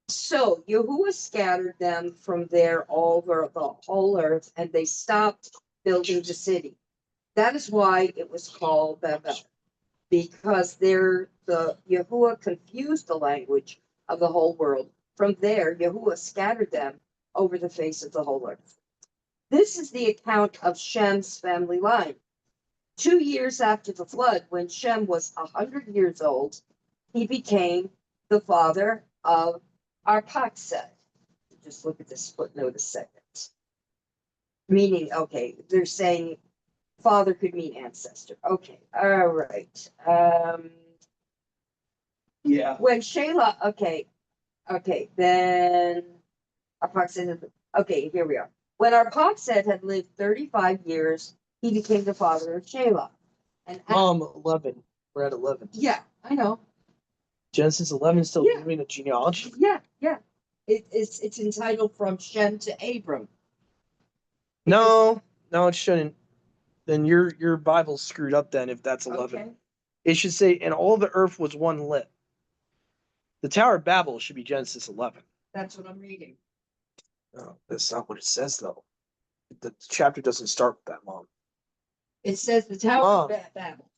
Speaker 2: So Yahuwah scattered them from there all over the whole earth, and they stopped building the city. That is why it was called Babel, because the Yahuwah confused the language of the whole world. From there, Yahuwah scattered them over the face of the whole earth. This is the account of Shem's family line. 2 years after the flood, when Shem was 100 years old, he became the father of Arphaxad. Just look at this footnote a second. Meaning, okay, they're saying father could mean ancestor. Okay, all right.
Speaker 1: Yeah.
Speaker 2: When Shelah, then Arphaxad, okay, here we are. When Arphaxad had lived 35 years, he became the father of Shelah. And
Speaker 1: 11. We're at 11.
Speaker 2: yeah, I know.
Speaker 1: Genesis 11 is still
Speaker 2: Yeah.
Speaker 1: giving a genealogy?
Speaker 2: Yeah. It's entitled From Shem to Abram.
Speaker 1: No, it shouldn't. Then your Bible's screwed up then if that's 11.
Speaker 2: Okay.
Speaker 1: It should say, "And all the earth was one lip." The Tower of Babel should be Genesis 11.
Speaker 2: That's what I'm reading.
Speaker 1: No, that's not what it says, though. The chapter doesn't start with that, Mom.
Speaker 2: It says the Tower of Babel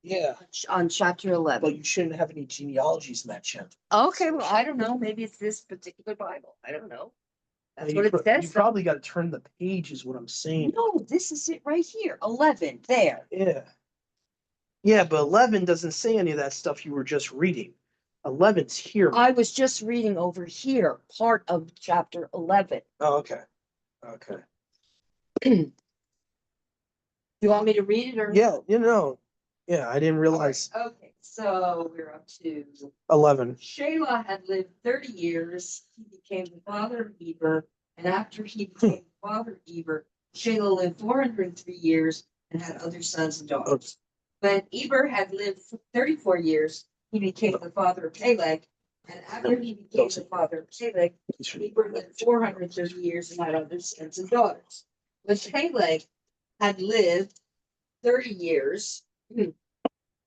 Speaker 1: Yeah,
Speaker 2: on chapter 11.
Speaker 1: but you shouldn't have any genealogies in that chapter.
Speaker 2: Okay, well, I don't know. Maybe it's this particular Bible. I don't know. That's
Speaker 1: And
Speaker 2: what it says.
Speaker 1: You probably got to turn the page, is what I'm saying.
Speaker 2: No, this is it right here. 11, there.
Speaker 1: Yeah. Yeah, but 11 doesn't say any of that stuff you were just reading. 11's here.
Speaker 2: I was just reading over here, part of chapter 11.
Speaker 1: Oh, okay. Okay.
Speaker 2: You want me to read it or?
Speaker 1: Yeah, Yeah, I didn't realize.
Speaker 2: Right, okay, so we're up to
Speaker 1: 11.
Speaker 2: Shelah had lived 30 years. He became the father of Eber. And after he became the father of Eber, Shelah lived 403 years and had other sons and daughters. When Eber had lived 34 years, he became the father of Peleg. And after he became the father of Peleg, Eber lived 430 years and had other sons and daughters. When Peleg had lived 30 years,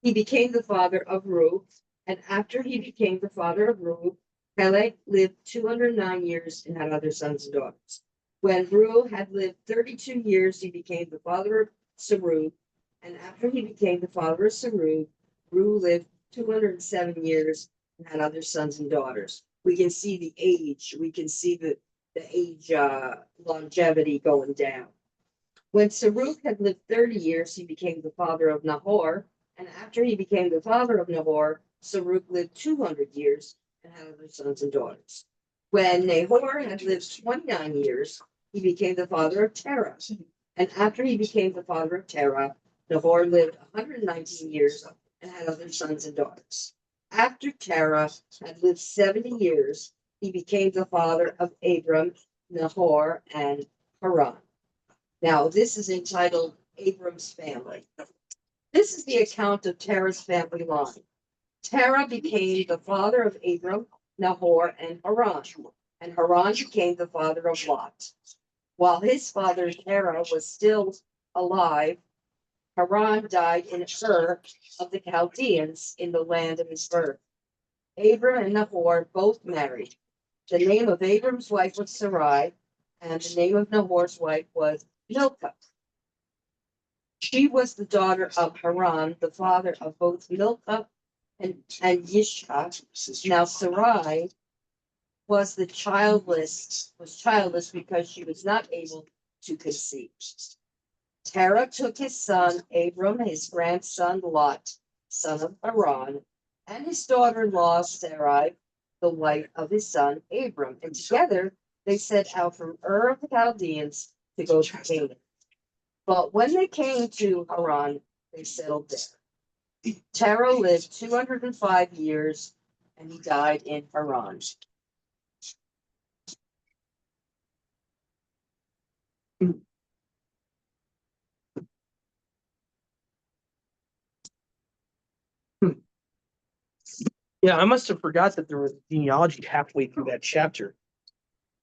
Speaker 2: he became the father of Reu. And after he became the father of Reu, Peleg lived 209 years and had other sons and daughters. When Reu had lived 32 years, he became the father of Serug. And after he became the father of Serug, Reu lived 207 years and had other sons and daughters. We can see the age. We can see the age longevity going down. When Serug had lived 30 years, he became the father of Nahor. And after he became the father of Nahor, Serug lived 200 years and had other sons and daughters. When Nahor had lived 29 years, he became the father of Terah. And after he became the father of Terah, Nahor lived 119 years and had other sons and daughters. After Terah had lived 70 years, he became the father of Abram, Nahor, and Haran. Now, this is entitled Abram's family. This is the account of Terah's family line. Terah became the father of Abram, Nahor, and Haran. And Haran became the father of Lot. While his father Terah was still alive, Haran died in Ur of the Chaldeans in the land of his birth. Abram and Nahor both married. The name of Abram's wife was Sarai, and the name of Nahor's wife was Milcah. She was the daughter of Haran, the father of both Milcah and Yishka. Now Sarai was childless because she was not able to conceive. Terah took his son Abram, his grandson Lot, son of Haran, and his daughter-in-law Sarai, the wife of his son Abram, and together they set out from Ur of the Chaldeans to go to Canaan. But when they came to Haran, they settled there. Terah lived 205 years, and he died in Haran.
Speaker 1: Yeah, I must have forgot that there was genealogy halfway through that chapter,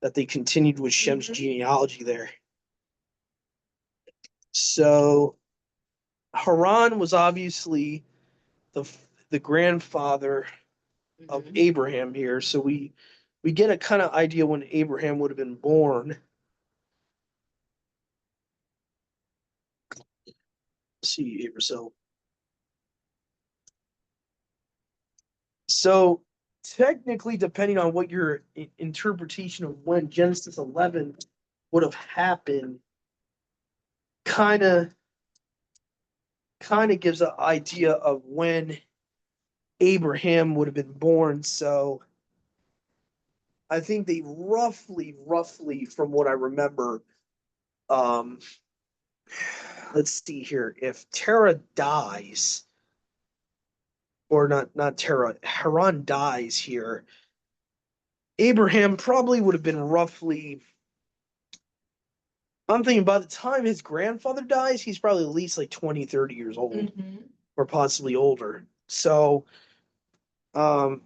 Speaker 1: that they continued with Shem's genealogy there. So Haran was obviously the grandfather of Abraham here. So we get a kind of idea when Abraham would have been born. Let's see, so technically, depending on what your interpretation of when Genesis 11 would have happened, kind of gives an idea of when Abraham would have been born. So I think they roughly, from what I remember, um, let's see here. If Terah dies, or not Terah, Haran dies here, Abraham probably would have been roughly. I'm thinking by the time his grandfather dies, he's probably at least like 20, 30 years old, or possibly older. So, but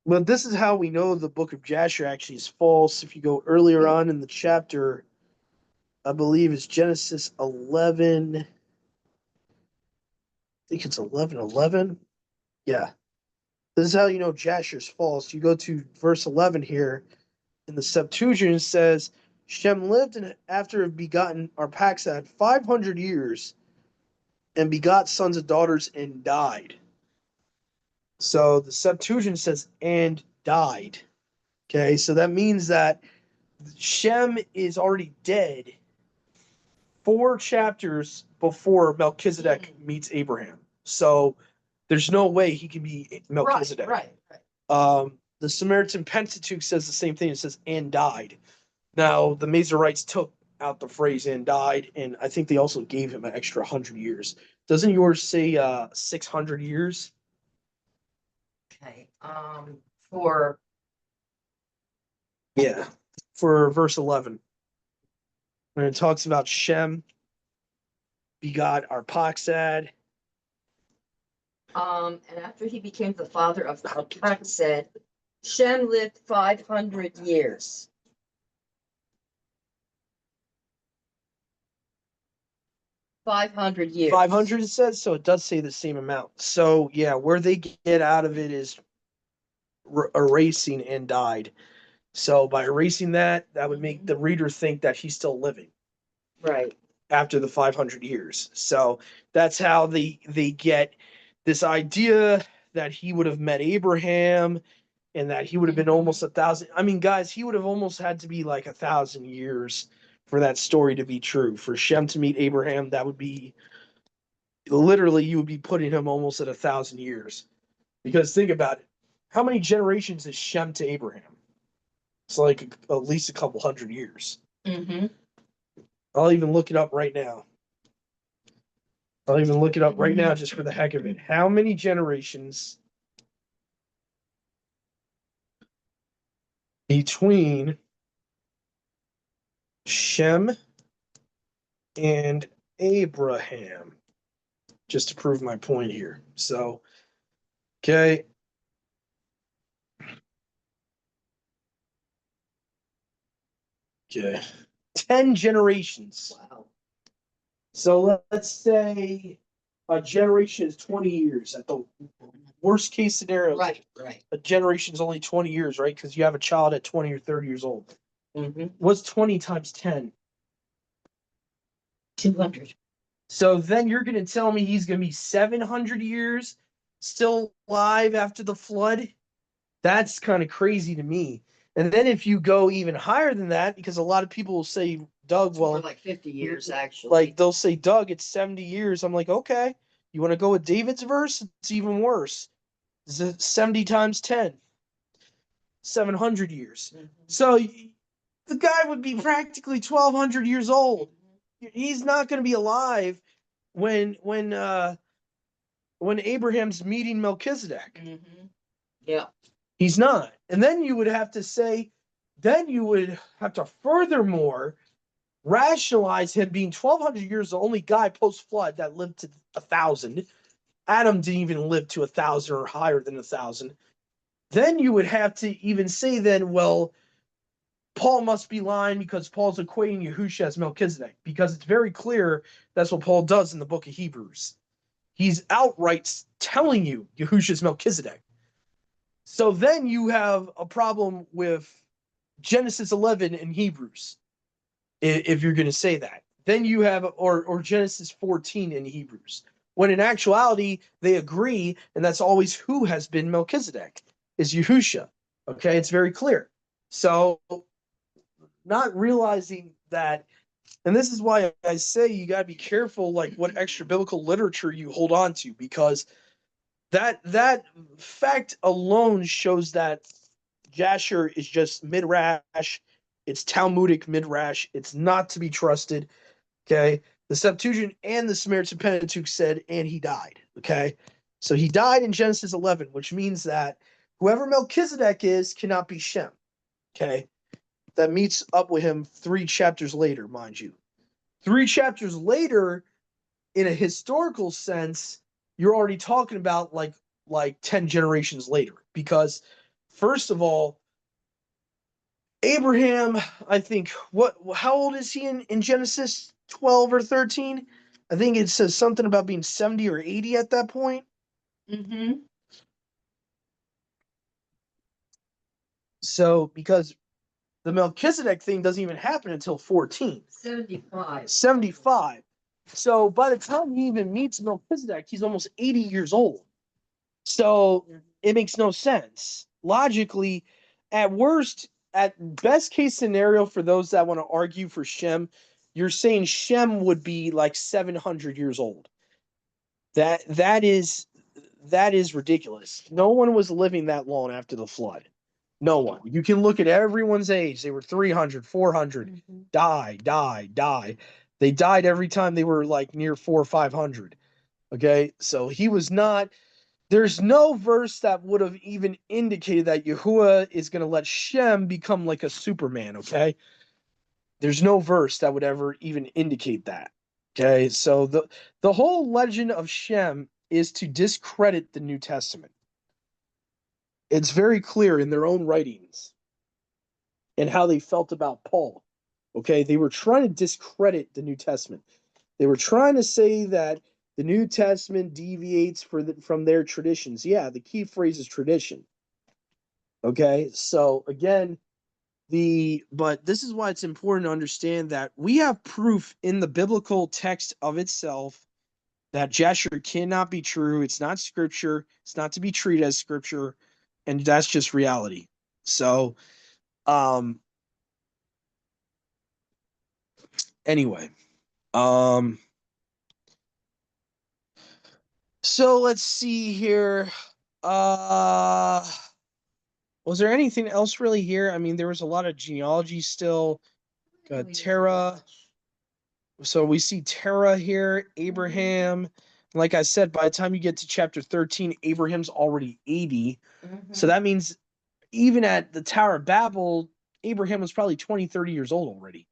Speaker 1: this is how we know the book of Jasher actually is false. If you go earlier on in the chapter, I believe it's Genesis 11. I think it's 11:11. Yeah. This is how you know Jasher's false. You go to verse 11 here in the Septuagint, it says, Shem lived after begotten Arphaxad 500 years and begot sons and daughters and died. So the Septuagint says, and died. Okay, so that means that Shem is already dead 4 chapters before Melchizedek meets Abraham. So there's no way he can be Melchizedek.
Speaker 2: Right.
Speaker 1: The Samaritan Pentateuch says the same thing. It says, and died. Now, the Masoretes took out the phrase and died, and I think they also gave him an extra 100 years. Doesn't yours say 600 years?
Speaker 2: Okay. For
Speaker 1: Yeah, for verse 11. When it talks about Shem begot Arphaxad.
Speaker 2: And after he became the father of Arphaxad, Shem lived 500 years. 500 years.
Speaker 1: 500 it says, so it does say the same amount. So yeah, where they get out of it is erasing and died. So by erasing that, that would make the reader think that he's still living.
Speaker 2: Right.
Speaker 1: After the 500 years. So that's how they get this idea that he would have met Abraham and that he would have been almost 1,000. I mean, guys, he would have almost had to be like 1,000 years for that story to be true. For Shem to meet Abraham, that would be literally, you would be putting him almost at 1,000 years. Because think about it. How many generations is Shem to Abraham? It's like at least a couple hundred years.
Speaker 2: Mm-hmm.
Speaker 1: I'll even look it up right now. I'll even look it up right now just for the heck of it. How many generations between Shem and Abraham? Just to prove my point here. So, okay. Okay. 10 generations.
Speaker 2: Wow.
Speaker 1: So let's say a generation is 20 years at the worst case scenario.
Speaker 2: Right.
Speaker 1: A generation is only 20 years, right? Because you have a child at 20 or 30 years old.
Speaker 2: Mm-hmm.
Speaker 1: What's 20 times 10?
Speaker 2: 200.
Speaker 1: So then you're going to tell me he's going to be 700 years still alive after the flood? That's kind of crazy to me. And then if you go even higher than that, because a lot of people will say, Doug,
Speaker 2: It's
Speaker 1: well,
Speaker 2: more like 50 years, actually.
Speaker 1: like they'll say, Doug, it's 70 years. I'm like, okay, you want to go with David's verse? It's even worse. It's 70 times 10, 700 years.
Speaker 2: Mhm.
Speaker 1: So the guy would be practically 1,200 years old. He's not going to be alive when Abraham's meeting Melchizedek.
Speaker 2: Mm-hmm. Yeah.
Speaker 1: He's not. And then you would have to say, then you would have to furthermore rationalize him being 1,200 years the only guy post flood that lived to 1,000. Adam didn't even live to 1,000 or higher than 1,000. Then you would have to even say, then, well, Paul must be lying because Paul's equating Yahusha as Melchizedek, because it's very clear that's what Paul does in the book of Hebrews. He's outright telling you Yahusha's Melchizedek. So then you have a problem with Genesis 11 in Hebrews, if you're going to say that. Then you have, or Genesis 14 in Hebrews, when in actuality they agree, and that's always who has been Melchizedek, is Yahusha. Okay, it's very clear. So not realizing that, and this is why I say you got to be careful, like what extra biblical literature you hold on to, because that fact alone shows that Jasher is just midrash. It's Talmudic midrash. It's not to be trusted. Okay. The Septuagint and the Samaritan Pentateuch said, and he died. Okay. So he died in Genesis 11, which means that whoever Melchizedek is cannot be Shem. Okay. That meets up with him 3 chapters later, mind you. 3 chapters later, in a historical sense, you're already talking about like 10 generations later. Because first of all, Abraham, I think, how old is he in Genesis 12 or 13? I think it says something about being 70 or 80 at that point.
Speaker 2: Mm-hmm.
Speaker 1: So because the Melchizedek thing doesn't even happen until 14.
Speaker 2: 75.
Speaker 1: 75. So by the time he even meets Melchizedek, he's almost 80 years old. So it makes no sense. Logically, at worst, at best case scenario, for those that want to argue for Shem, you're saying Shem would be like 700 years old. That is ridiculous. No one was living that long after the flood. No one. You can look at everyone's age. They were 300, 400, die. They died every time they were like near 400 or 500. Okay. So he was not, there's no verse that would have even indicated that Yahuwah is going to let Shem become like a Superman. Okay. There's no verse that would ever even indicate that. Okay. So the whole legend of Shem is to discredit the New Testament. It's very clear in their own writings and how they felt about Paul. Okay, they were trying to discredit the New Testament. They were trying to say that the New Testament deviates from their traditions. Yeah, the key phrase is tradition. Okay, so again, but this is why it's important to understand that we have proof in the biblical text of itself that Jasher cannot be true. It's not scripture. It's not to be treated as scripture, and that's just reality. So, um, anyway, um, so let's see here. Uh, was there anything else really here? I mean, there was a lot of genealogy still. Terah. So we see Terah here,
Speaker 2: Mm-hmm.
Speaker 1: Abraham. Like I said, by the time you get to chapter 13, Abraham's already 80. So
Speaker 2: Mm-hmm.
Speaker 1: that means even at the Tower of Babel, Abraham was probably 20, 30 years old already,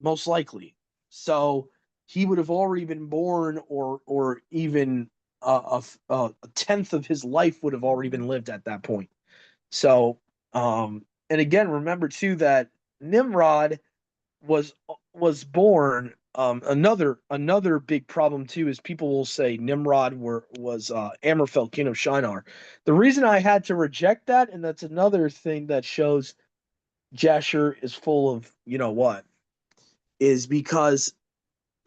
Speaker 1: most likely. So he would have already been born, or even a tenth of his life would have already been lived at that point. So, and again, remember too that Nimrod was was born. Another big problem too is people will say Nimrod was Amraphel, king of Shinar. The reason I had to reject that, and that's another thing that shows Jasher is full of you know what, is because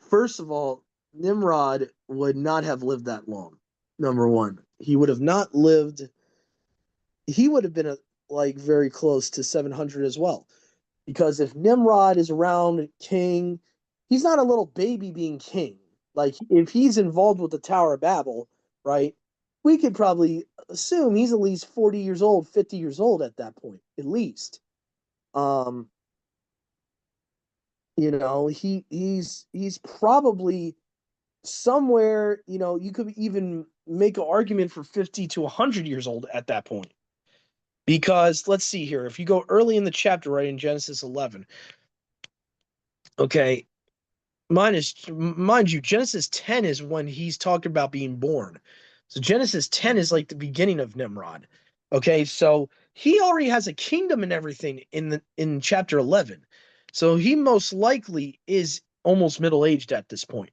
Speaker 1: first of all, Nimrod would not have lived that long. Number one, he would have not lived. He would have been like very close to 700 as well. Because if Nimrod is around king, he's not a little baby being king. Like if he's involved with the Tower of Babel, right? We could probably assume he's at least 40 years old, 50 years old at that point, at least. Um, he's probably somewhere, you could even make an argument for 50 to 100 years old at that point. Because let's see here, if you go early in the chapter, right in Genesis 11, okay, mind you, Genesis 10 is when he's talking about being born. So Genesis 10 is like the beginning of Nimrod. Okay, so he already has a kingdom and everything in chapter 11. So he most likely is almost middle-aged at this point.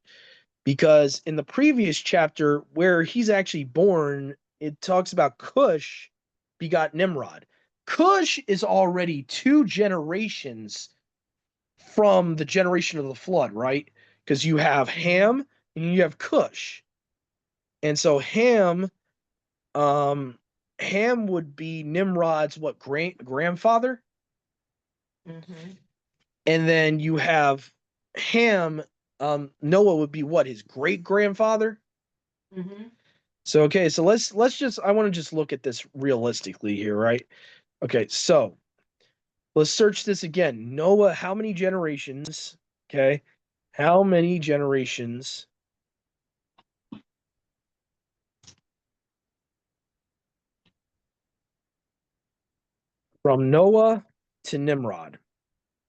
Speaker 1: Because in the previous chapter where he's actually born, it talks about Cush begot Nimrod. Cush is already two generations from the generation of the flood, right? Because you have Ham and you have Cush. And so um, Ham would be Nimrod's what grandfather,
Speaker 2: Mm-hmm.
Speaker 1: and then you have Ham. Noah would be what, his great grandfather.
Speaker 2: Mm-hmm.
Speaker 1: So okay, so let's just I want to just look at this realistically here, right? Okay, so let's search this again. Noah, how many generations? Okay, how many generations from Noah to Nimrod?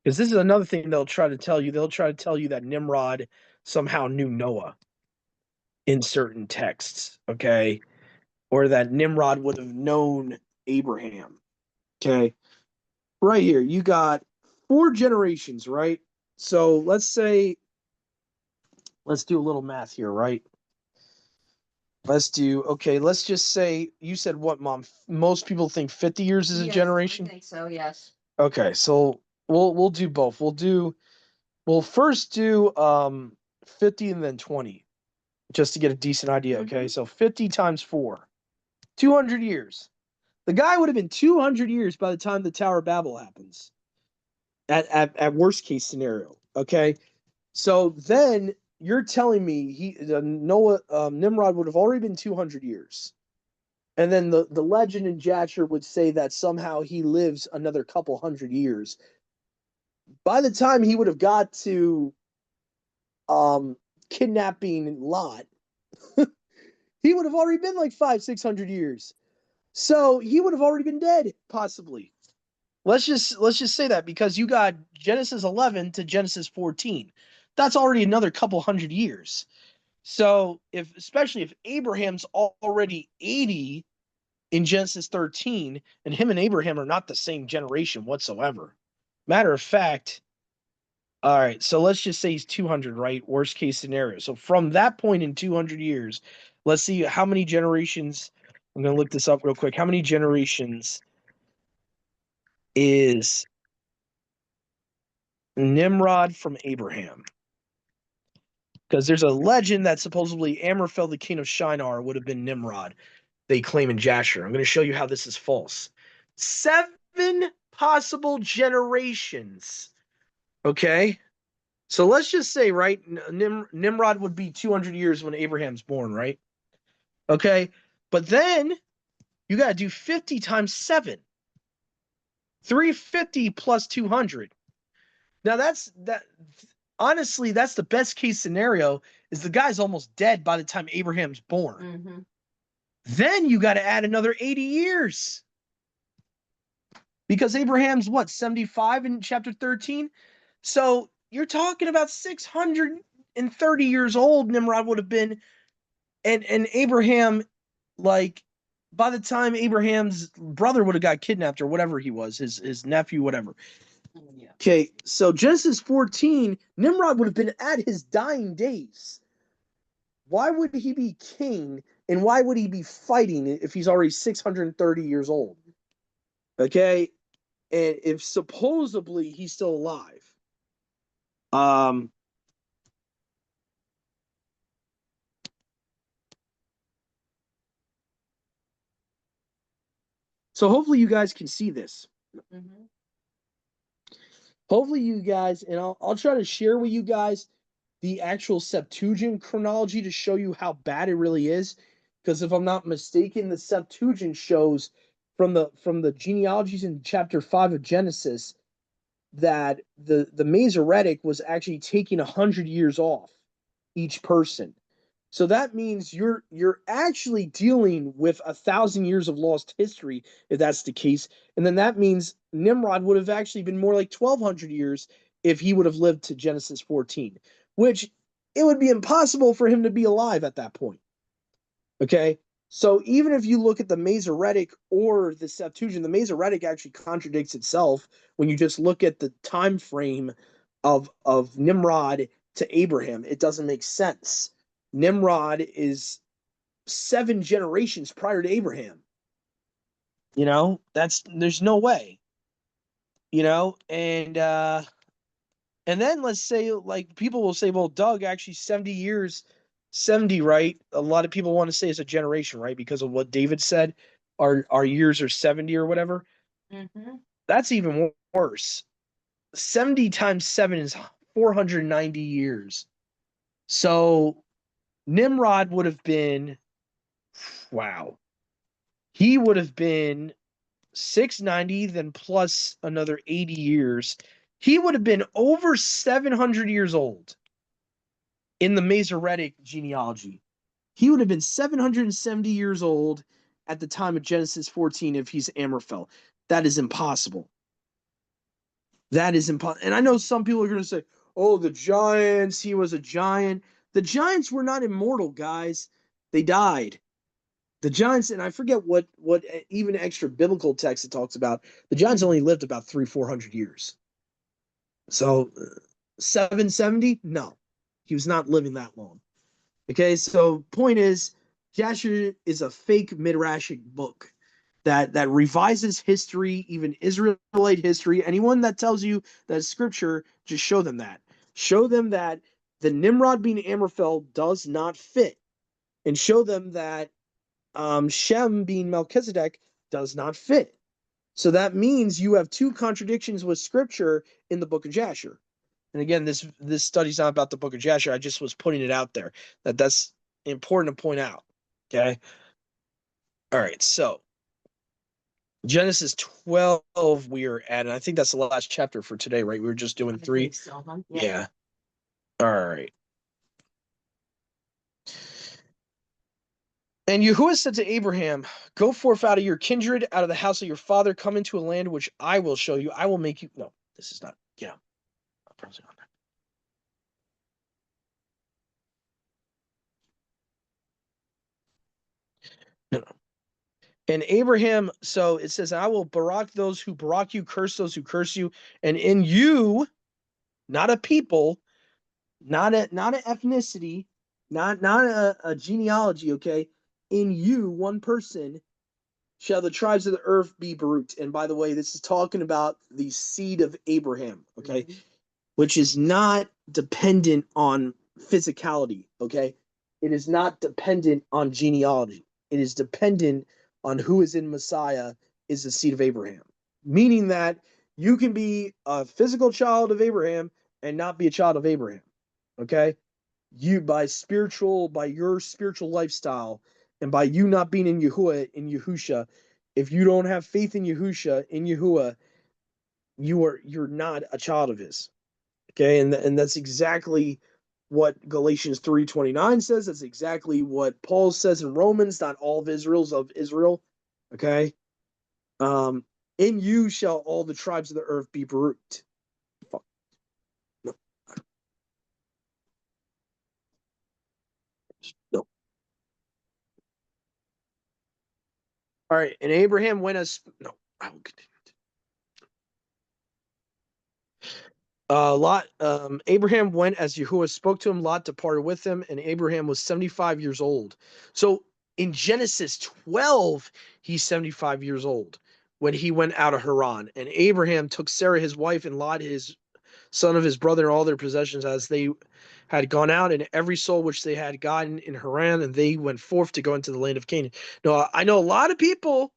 Speaker 1: Because this is another thing they'll try to tell you. They'll try to tell you that Nimrod somehow knew Noah in certain texts, okay? Or that Nimrod would have known Abraham, okay? Right here, you got four generations, right? So let's do a little math here, right? Let's just say you said what, Mom? Most people think 50 years is a
Speaker 2: Yes, I
Speaker 1: generation.
Speaker 2: think so. Yes.
Speaker 1: Okay, so we'll do both. We'll first do 50 and then 20 just to get a decent idea, okay?
Speaker 2: Mm-hmm.
Speaker 1: So 50 times 4, 200 years. The guy would have been 200 years by the time the Tower of Babel happens. At worst case scenario, okay? So then you're telling me Noah Nimrod would have already been 200 years. And then the legend in Jasher would say that somehow he lives another couple hundred years. By the time he would have got to um kidnapping Lot, he would have already been like 500, 600 years. So he would have already been dead, possibly. Let's just say that because you got Genesis 11 to Genesis 14. That's already another couple hundred years. So if especially if Abraham's already 80 in Genesis 13, and him and Abraham are not the same generation whatsoever. Matter of fact, all right, so let's just say he's 200, right? Worst case scenario. So from that point in 200 years, let's see how many generations. I'm going to look this up real quick. How many generations is Nimrod from Abraham? Because there's a legend that supposedly Amraphel, the king of Shinar, would have been Nimrod. They claim in Jasher. I'm going to show you how this is false. 7 possible generations. Okay? So let's just say, right, Nimrod would be 200 years when Abraham's born, right? Okay? But then you got to do 50 times 7. 350 plus 200. Now that's that honestly, that's the best case scenario, is the guy's almost dead by the time Abraham's born.
Speaker 2: Mm-hmm.
Speaker 1: Then you got to add another 80 years. Because Abraham's what, 75 in chapter 13? So you're talking about 630 years old Nimrod would have been. And Abraham, like, by the time Abraham's brother would have got kidnapped or whatever he was, his nephew, whatever.
Speaker 2: Yeah.
Speaker 1: Okay, so Genesis 14, Nimrod would have been at his dying days. Why would he be king, and why would he be fighting if he's already 630 years old? Okay, and if supposedly he's still alive. So hopefully you guys can see this.
Speaker 2: Mm-hmm.
Speaker 1: Hopefully you guys, and I'll try to share with you guys the actual Septuagint chronology to show you how bad it really is. Because if I'm not mistaken, the Septuagint shows from the genealogies in chapter 5 of Genesis that the Masoretic was actually taking 100 years off each person. So that means you're actually dealing with 1,000 years of lost history if that's the case, and then that means Nimrod would have actually been more like 1,200 years if he would have lived to Genesis 14, which it would be impossible for him to be alive at that point. Okay, so even if you look at the Masoretic or the Septuagint, the Masoretic actually contradicts itself when you just look at the time frame of Nimrod to Abraham. It doesn't make sense. Nimrod is 7 generations prior to Abraham. There's no way. And then let's say, like, people will say, well, Doug, actually 70 years, 70, right? A lot of people want to say it's a generation, right? Because of what David said, our years are 70 or whatever.
Speaker 2: Mm-hmm.
Speaker 1: That's even worse. 70 times 7 is 490 years. So Nimrod would have been, wow, he would have been 690, then plus another 80 years. He would have been over 700 years old in the Masoretic genealogy. He would have been 770 years old at the time of Genesis 14 if he's Amraphel. That is impossible. That is impossible. And I know some people are going to say, oh, the giants, he was a giant. The giants were not immortal, guys. They died. The giants, and I forget what even extra biblical text it talks about. The giants only lived about 400 years. So 770, no, he was not living that long. Okay, so point is, Jasher is a fake midrashic book that revises history, even Israelite history. Anyone that tells you that scripture, just show them that. Show them that the Nimrod being Amraphel does not fit, and show them that Shem being Melchizedek does not fit. So that means you have 2 contradictions with scripture in the book of Jasher. And again, this study's not about the book of Jasher. I just was putting it out there that's important to point out. Okay. All right. So Genesis 12 we are at, and I think that's the last chapter for today, right? We were just doing 3.
Speaker 2: So, huh?
Speaker 1: Yeah. All right. And Yahuwah said to Abraham, go forth out of your kindred, out of the house of your father, come into a land which I will show you. I will make you. No, this is not. Yeah. No, no. And Abraham, so it says, I will barak those who barak you, curse those who curse you, and in you, not a people, not an ethnicity, not a genealogy, okay? In you, one person, shall the tribes of the earth be baruched. And by the way, this is talking about the seed of Abraham, okay? Mm-hmm. Which is not dependent on physicality, okay? It is not dependent on genealogy. It is dependent on who is in Messiah is the seed of Abraham. Meaning that you can be a physical child of Abraham and not be a child of Abraham, okay? By your spiritual lifestyle, and by you not being in Yahuwah, in Yahusha, if you don't have faith in Yahusha, in Yahuwah, you're not a child of his. Okay, and that's exactly what Galatians 3:29 says. That's exactly what Paul says in Romans, not all of Israel's of Israel. Okay. Um, in you shall all the tribes of the earth be bruised. Fuck. No, no. All right, and Abraham went as no, I will continue. Lot, Abraham went as Yahuwah spoke to him. Lot departed with him, and Abraham was 75 years old. So in Genesis 12, he's 75 years old when he went out of Haran. And Abraham took Sarah, his wife, and Lot, his son of his brother, and all their possessions as they had gone out, and every soul which they had gotten in Haran, and they went forth to go into the land of Canaan. Now, I know a lot of people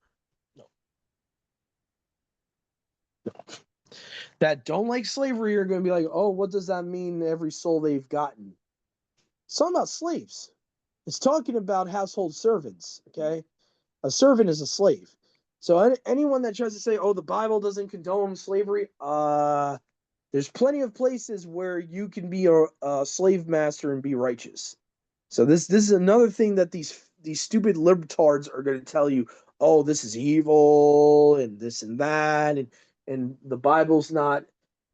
Speaker 1: that don't like slavery are going to be like, oh, what does that mean, every soul they've gotten? It's talking about slaves. It's talking about household servants, okay? A servant is a slave. So anyone that tries to say, oh, the Bible doesn't condone slavery, there's plenty of places where you can be a slave master and be righteous. So this is another thing that these stupid libtards are going to tell you. Oh, this is evil and this and that, and the Bible's not.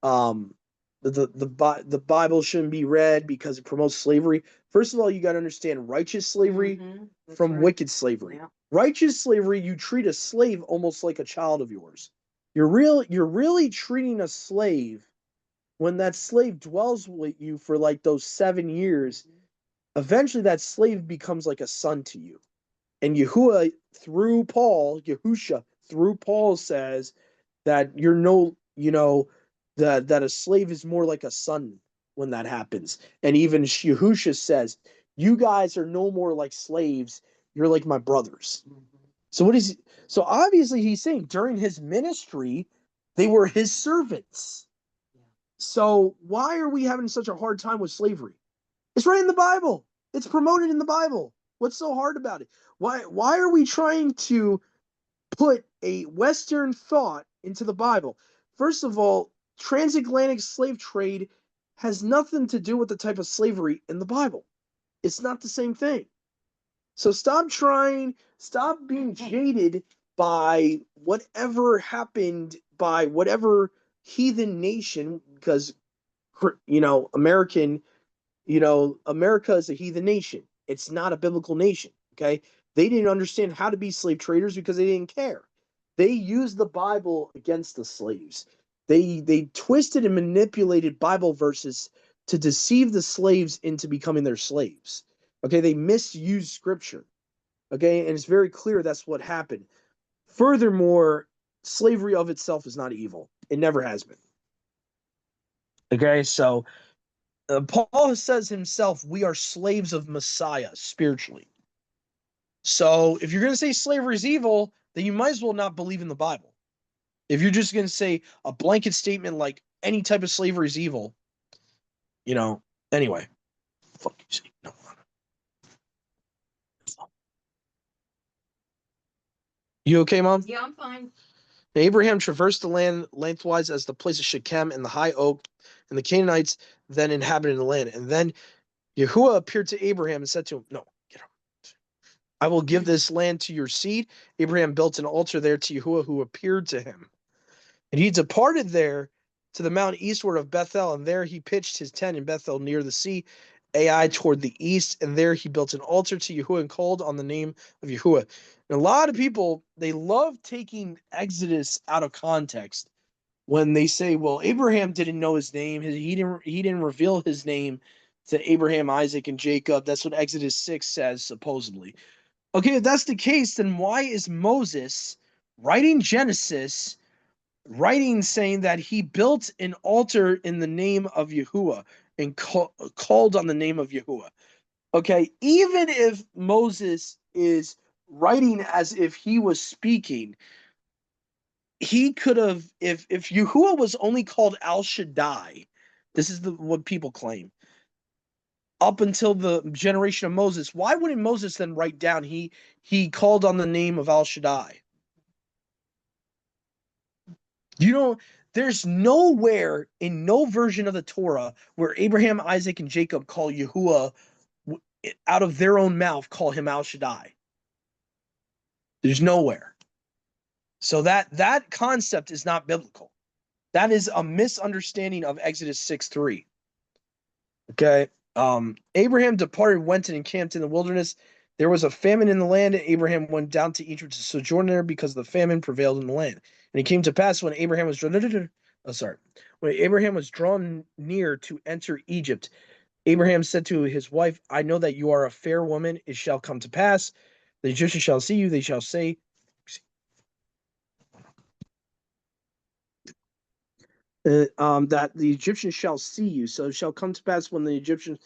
Speaker 1: Um, the Bible shouldn't be read because it promotes slavery. First of all, you got to understand righteous slavery from
Speaker 2: right.
Speaker 1: wicked slavery.
Speaker 2: Yeah.
Speaker 1: Righteous slavery, you treat a slave almost like a child of yours. You're really treating a slave when that slave dwells with you for like those 7 years. Eventually that slave becomes like a son to you. And Yahuwah through Paul, Yahusha through Paul says that you're no, that a slave is more like a son when that happens. And even Yahusha says, you guys are no more like slaves, you're like my brothers. So what is so obviously he's saying during his ministry, they were his servants. So why are we having such a hard time with slavery? It's right in the Bible. It's promoted in the Bible. What's so hard about it? Why are we trying to put a Western thought into the Bible? First of all, transatlantic slave trade has nothing to do with the type of slavery in the Bible. It's not the same thing. So stop being jaded by whatever happened by whatever heathen nation, because America is a heathen nation. It's not a biblical nation. Okay. They didn't understand how to be slave traders because they didn't care. They used the Bible against the slaves. They twisted and manipulated Bible verses to deceive the slaves into becoming their slaves. Okay. They misused scripture. Okay. And it's very clear that's what happened. Furthermore, slavery of itself is not evil. It never has been. Okay. So Paul says himself, we are slaves of Messiah spiritually. So if you're going to say slavery is evil, then you might as well not believe in the Bible. If you're just going to say a blanket statement like any type of slavery is evil, anyway. Fuck you, say no. You okay, Mom?
Speaker 2: Yeah, I'm fine.
Speaker 1: Abraham traversed the land lengthwise as the place of Shechem and the high oak, and the Canaanites then inhabited the land. And then Yahuwah appeared to Abraham and said to him, no, get up. I will give this land to your seed. Abraham built an altar there to Yahuwah who appeared to him. And he departed there to the mountain eastward of Bethel, and there he pitched his tent in Bethel near the sea, Ai toward the east, and there he built an altar to Yahuwah and called on the name of Yahuwah. And a lot of people, they love taking Exodus out of context when they say, well, Abraham didn't know his name. He didn't reveal his name to Abraham, Isaac, and Jacob. That's what Exodus 6 says, supposedly. Okay, if that's the case, then why is Moses writing Genesis, writing saying that he built an altar in the name of Yahuwah and called on the name of Yahuwah? Okay, even if Moses is writing as if he was speaking, he could have, if Yahuwah was only called Al Shaddai, this is what people claim, up until the generation of Moses, why wouldn't Moses then write down he called on the name of Al Shaddai? You know, There's nowhere in no version of the Torah where Abraham, Isaac, and Jacob call Yahuwah out of their own mouth, call him Al Shaddai. There's nowhere. So that concept is not biblical. That is a misunderstanding of Exodus 6:3. Okay. Abraham departed, went and encamped in the wilderness. There was a famine in the land, and Abraham went down to Egypt to sojourn there because the famine prevailed in the land. And it came to pass when Abraham was when Abraham was drawn near to enter Egypt, Abraham said to his wife, I know that you are a fair woman. It shall come to pass. The Egyptians shall see you. They shall say, that the Egyptians shall see you. So it shall come to pass when the Egyptians,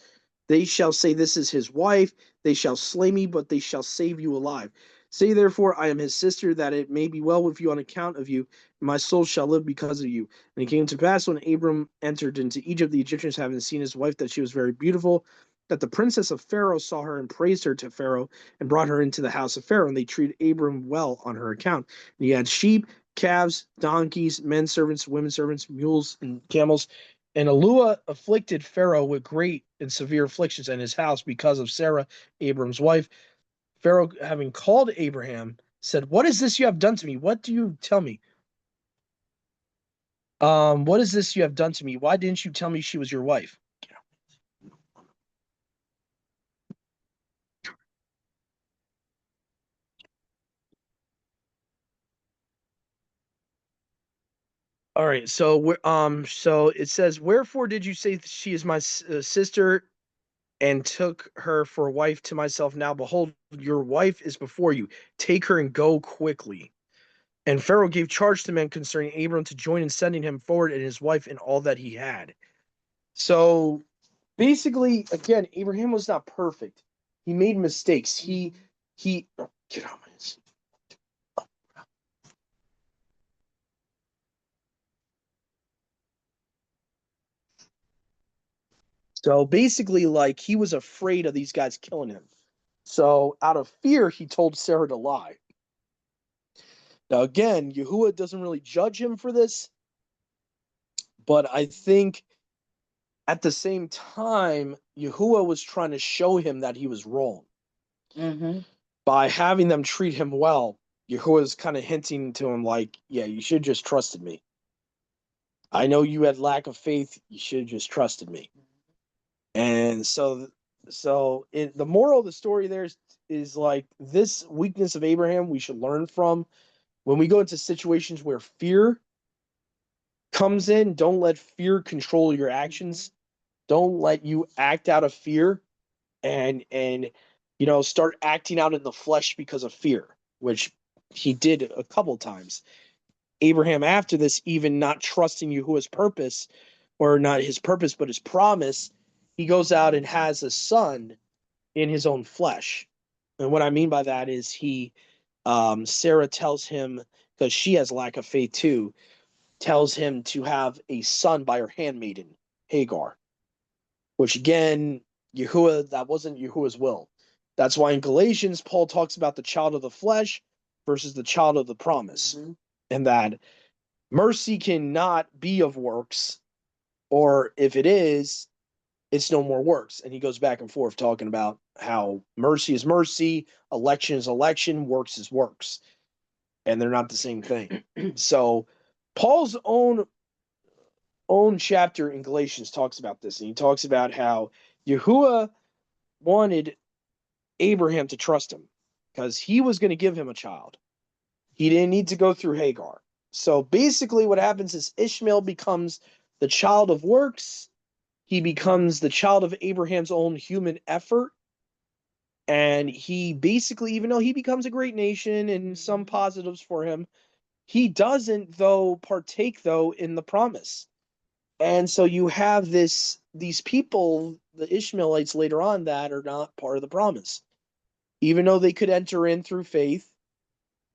Speaker 1: they shall say, this is his wife. They shall slay me, but they shall save you alive. Say therefore, I am his sister, that it may be well with you on account of you. And my soul shall live because of you. And it came to pass when Abram entered into Egypt, the Egyptians having seen his wife, that she was very beautiful, that the princess of Pharaoh saw her and praised her to Pharaoh and brought her into the house of Pharaoh. And they treated Abram well on her account. And he had sheep, calves, donkeys, men servants, women servants, mules, and camels. And Elua afflicted Pharaoh with great and severe afflictions in his house because of Sarah, Abram's wife. Pharaoh, having called Abraham, said, what is this you have done to me? What do you tell me? What is this you have done to me? Why didn't you tell me she was your wife? All right, so it says, wherefore did you say she is my sister, and took her for a wife to myself? Now behold, your wife is before you. Take her and go quickly. And Pharaoh gave charge to men concerning Abram to join in sending him forward and his wife and all that he had. So basically, again, Abraham was not perfect. He made mistakes. He get out of my hands. So basically, like, he was afraid of these guys killing him. So out of fear, he told Sarah to lie. Now again, Yahuwah doesn't really judge him for this, but I think at the same time, Yahuwah was trying to show him that he was wrong.
Speaker 2: Mm-hmm.
Speaker 1: By having them treat him well. Yahuwah is kind of hinting to him, like, yeah, you should have just trusted me. I know you had lack of faith. You should have just trusted me. And the moral of the story there is like, this weakness of Abraham we should learn from. When we go into situations where fear comes in, don't let fear control your actions. Don't let you act out of fear and start acting out in the flesh because of fear, which he did a couple times. Abraham, after this, even not trusting Yahuwah's purpose, or not his purpose, but his promise, he goes out and has a son in his own flesh. And what I mean by that is Sarah tells him, because she has lack of faith too, tells him to have a son by her handmaiden, Hagar, which again, that wasn't Yahuwah's will. That's why in Galatians, Paul talks about the child of the flesh versus the child of the promise. Mm-hmm. And that mercy cannot be of works, or if it is, it's no more works. And he goes back and forth talking about how mercy is mercy, election is election, works is works. And they're not the same thing. So Paul's own chapter in Galatians talks about this. And he talks about how Yahuwah wanted Abraham to trust him because he was going to give him a child. He didn't need to go through Hagar. So basically what happens is Ishmael becomes the child of works. He becomes the child of Abraham's own human effort. And he basically, even though he becomes a great nation and some positives for him, he doesn't, though, partake, though, in the promise. And so you have these people, the Ishmaelites later on, that are not part of the promise. Even though they could enter in through faith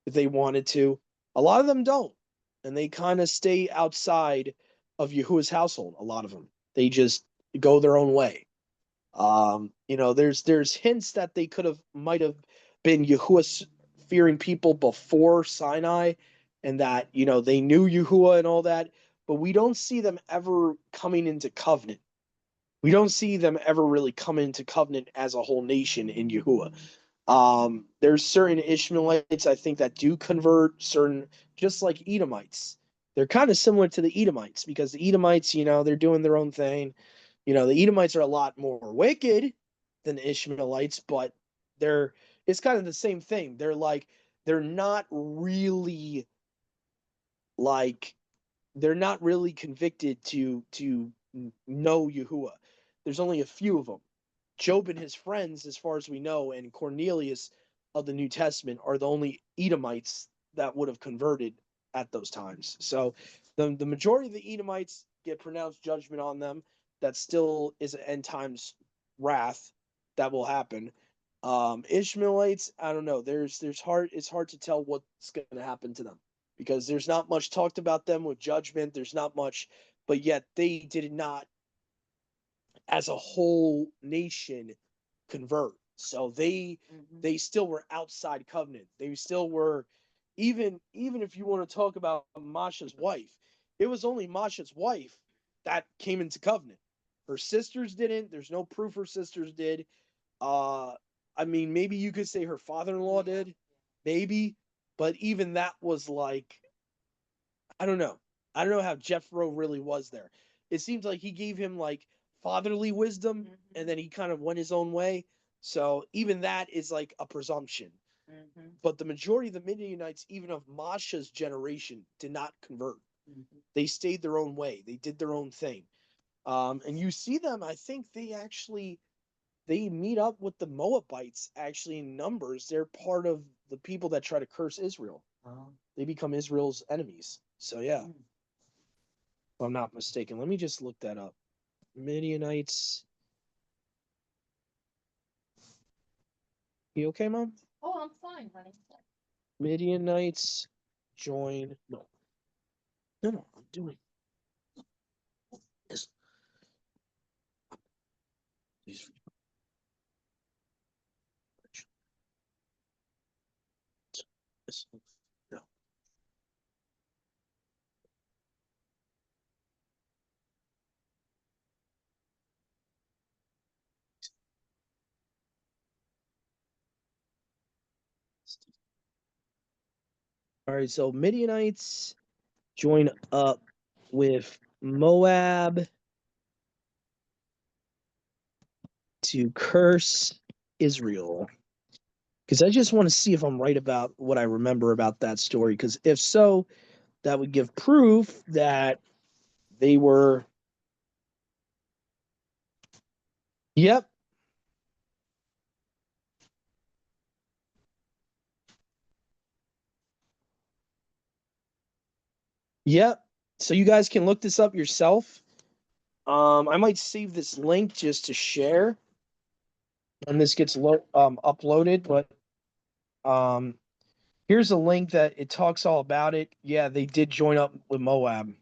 Speaker 1: if they wanted to, a lot of them don't. And they kind of stay outside of Yahuwah's household, a lot of them. They just go their own way. There's hints that they might have been Yahuwah fearing people before Sinai, and that they knew Yahuwah and all that. but we don't see them ever coming into covenant. We don't see them ever really come into covenant as a whole nation in Yahuwah. There's certain Ishmaelites I think that do convert, certain just like Edomites. They're kind of similar to the Edomites because the Edomites, they're doing their own thing. The Edomites are a lot more wicked than the Ishmaelites, but they're it's kind of the same thing. They're not really like they're not really convicted to know Yahuwah. There's only a few of them. Job and his friends, as far as we know, and Cornelius of the New Testament are the only Edomites that would have converted at those times. So the majority of the Edomites get pronounced judgment on them. That still is an end times wrath that will happen. Ishmaelites, I don't know. It's hard to tell what's going to happen to them because there's not much talked about them with judgment. There's not much, but yet they did not, as a whole nation, convert. So they still were outside covenant. They still were, even if you want to talk about Masha's wife, it was only Masha's wife that came into covenant. Her sisters didn't. There's no proof her sisters did. Uh, I mean, maybe you could say her father-in-law did, maybe, but even that was like, I don't know. I don't know how Jethro really was there. It seems like he gave him like fatherly wisdom, and then he kind of went his own way. So even that is like a presumption. But the majority of the Midianites, even of Masha's generation, did not convert. They stayed their own way. They did their own thing. And you see them. I think they meet up with the Moabites actually in numbers. They're part of the people that try to curse Israel. They become Israel's enemies. So yeah, if I'm not mistaken. Let me just look that up. Midianites. You okay, Mom?
Speaker 2: Oh, I'm fine, honey.
Speaker 1: Midianites join. No, no, no. I'm doing this. These. This. No. All right. So Midianites join up with Moab to curse Israel. Because I just want to see if I'm right about what I remember about that story. Because if so, that would give proof that they were. Yep. Yep. So you guys can look this up yourself. I might save this link just to share when this gets uploaded. But um, here's a link that it talks all about it. Yeah, they did join up with Moab.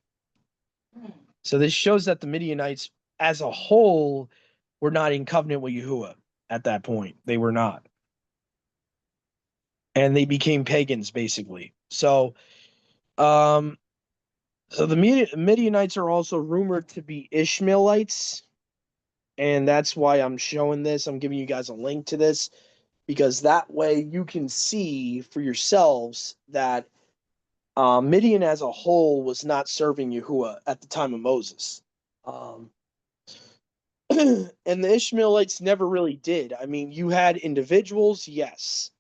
Speaker 1: So this shows that the Midianites, as a whole, were not in covenant with Yahuwah at that point. They were not, and they became pagans basically. Um, so the Midianites are also rumored to be Ishmaelites, and that's why I'm showing this. I'm giving you guys a link to this because that way you can see for yourselves that Midian as a whole was not serving Yahuwah at the time of Moses. Um, and the Ishmaelites never really did. I mean, you had individuals, yes.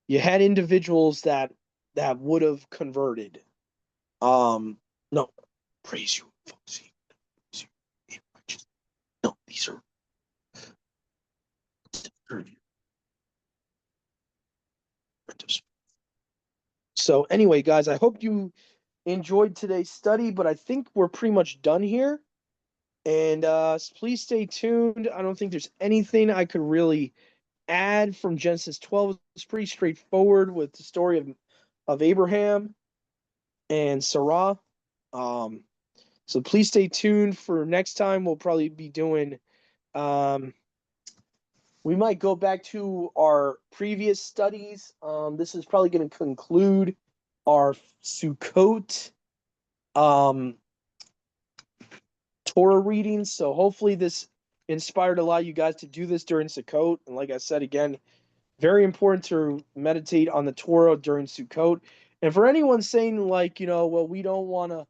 Speaker 1: You had individuals that would have converted. No, praise you, folks. No, these are. So anyway, guys, I hope you enjoyed today's study, but I think we're pretty much done here. And please stay tuned. I don't think there's anything I could really add from Genesis 12. It's pretty straightforward with the story of Abraham and Sarah. Um, so please stay tuned for next time. We'll probably be doing. We might go back to our previous studies. This is probably going to conclude our Sukkot Torah readings. So hopefully this inspired a lot of you guys to do this during Sukkot. And like I said again, very important to meditate on the Torah during Sukkot. And for anyone saying like, well, we don't want to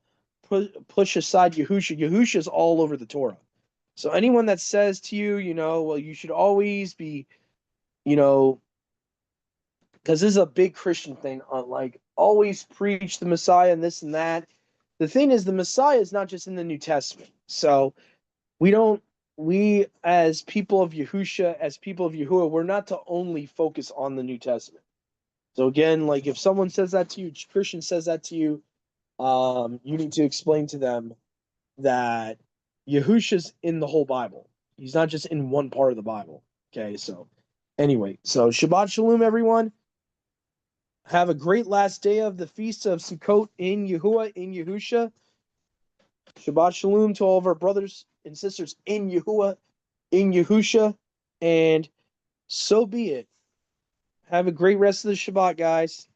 Speaker 1: push aside Yahusha is all over the Torah. So anyone that says to you, well, you should always be, you know, because this is a big Christian thing on like always preach the Messiah and this and that. The thing is, the Messiah is not just in the New Testament. So we don't, we as people of Yahusha, as people of Yahuwah, we're not to only focus on the New Testament. So again, like if someone says that to you, Christian says that to you, you need to explain to them that Yahusha's in the whole Bible. He's not just in one part of the Bible. Okay, so anyway, so Shabbat Shalom, everyone. Have a great last day of the feast of Sukkot in Yahuwah, in Yahusha. Shabbat Shalom to all of our brothers and sisters in Yahuwah, in Yahusha, and so be it. Have a great rest of the Shabbat, guys.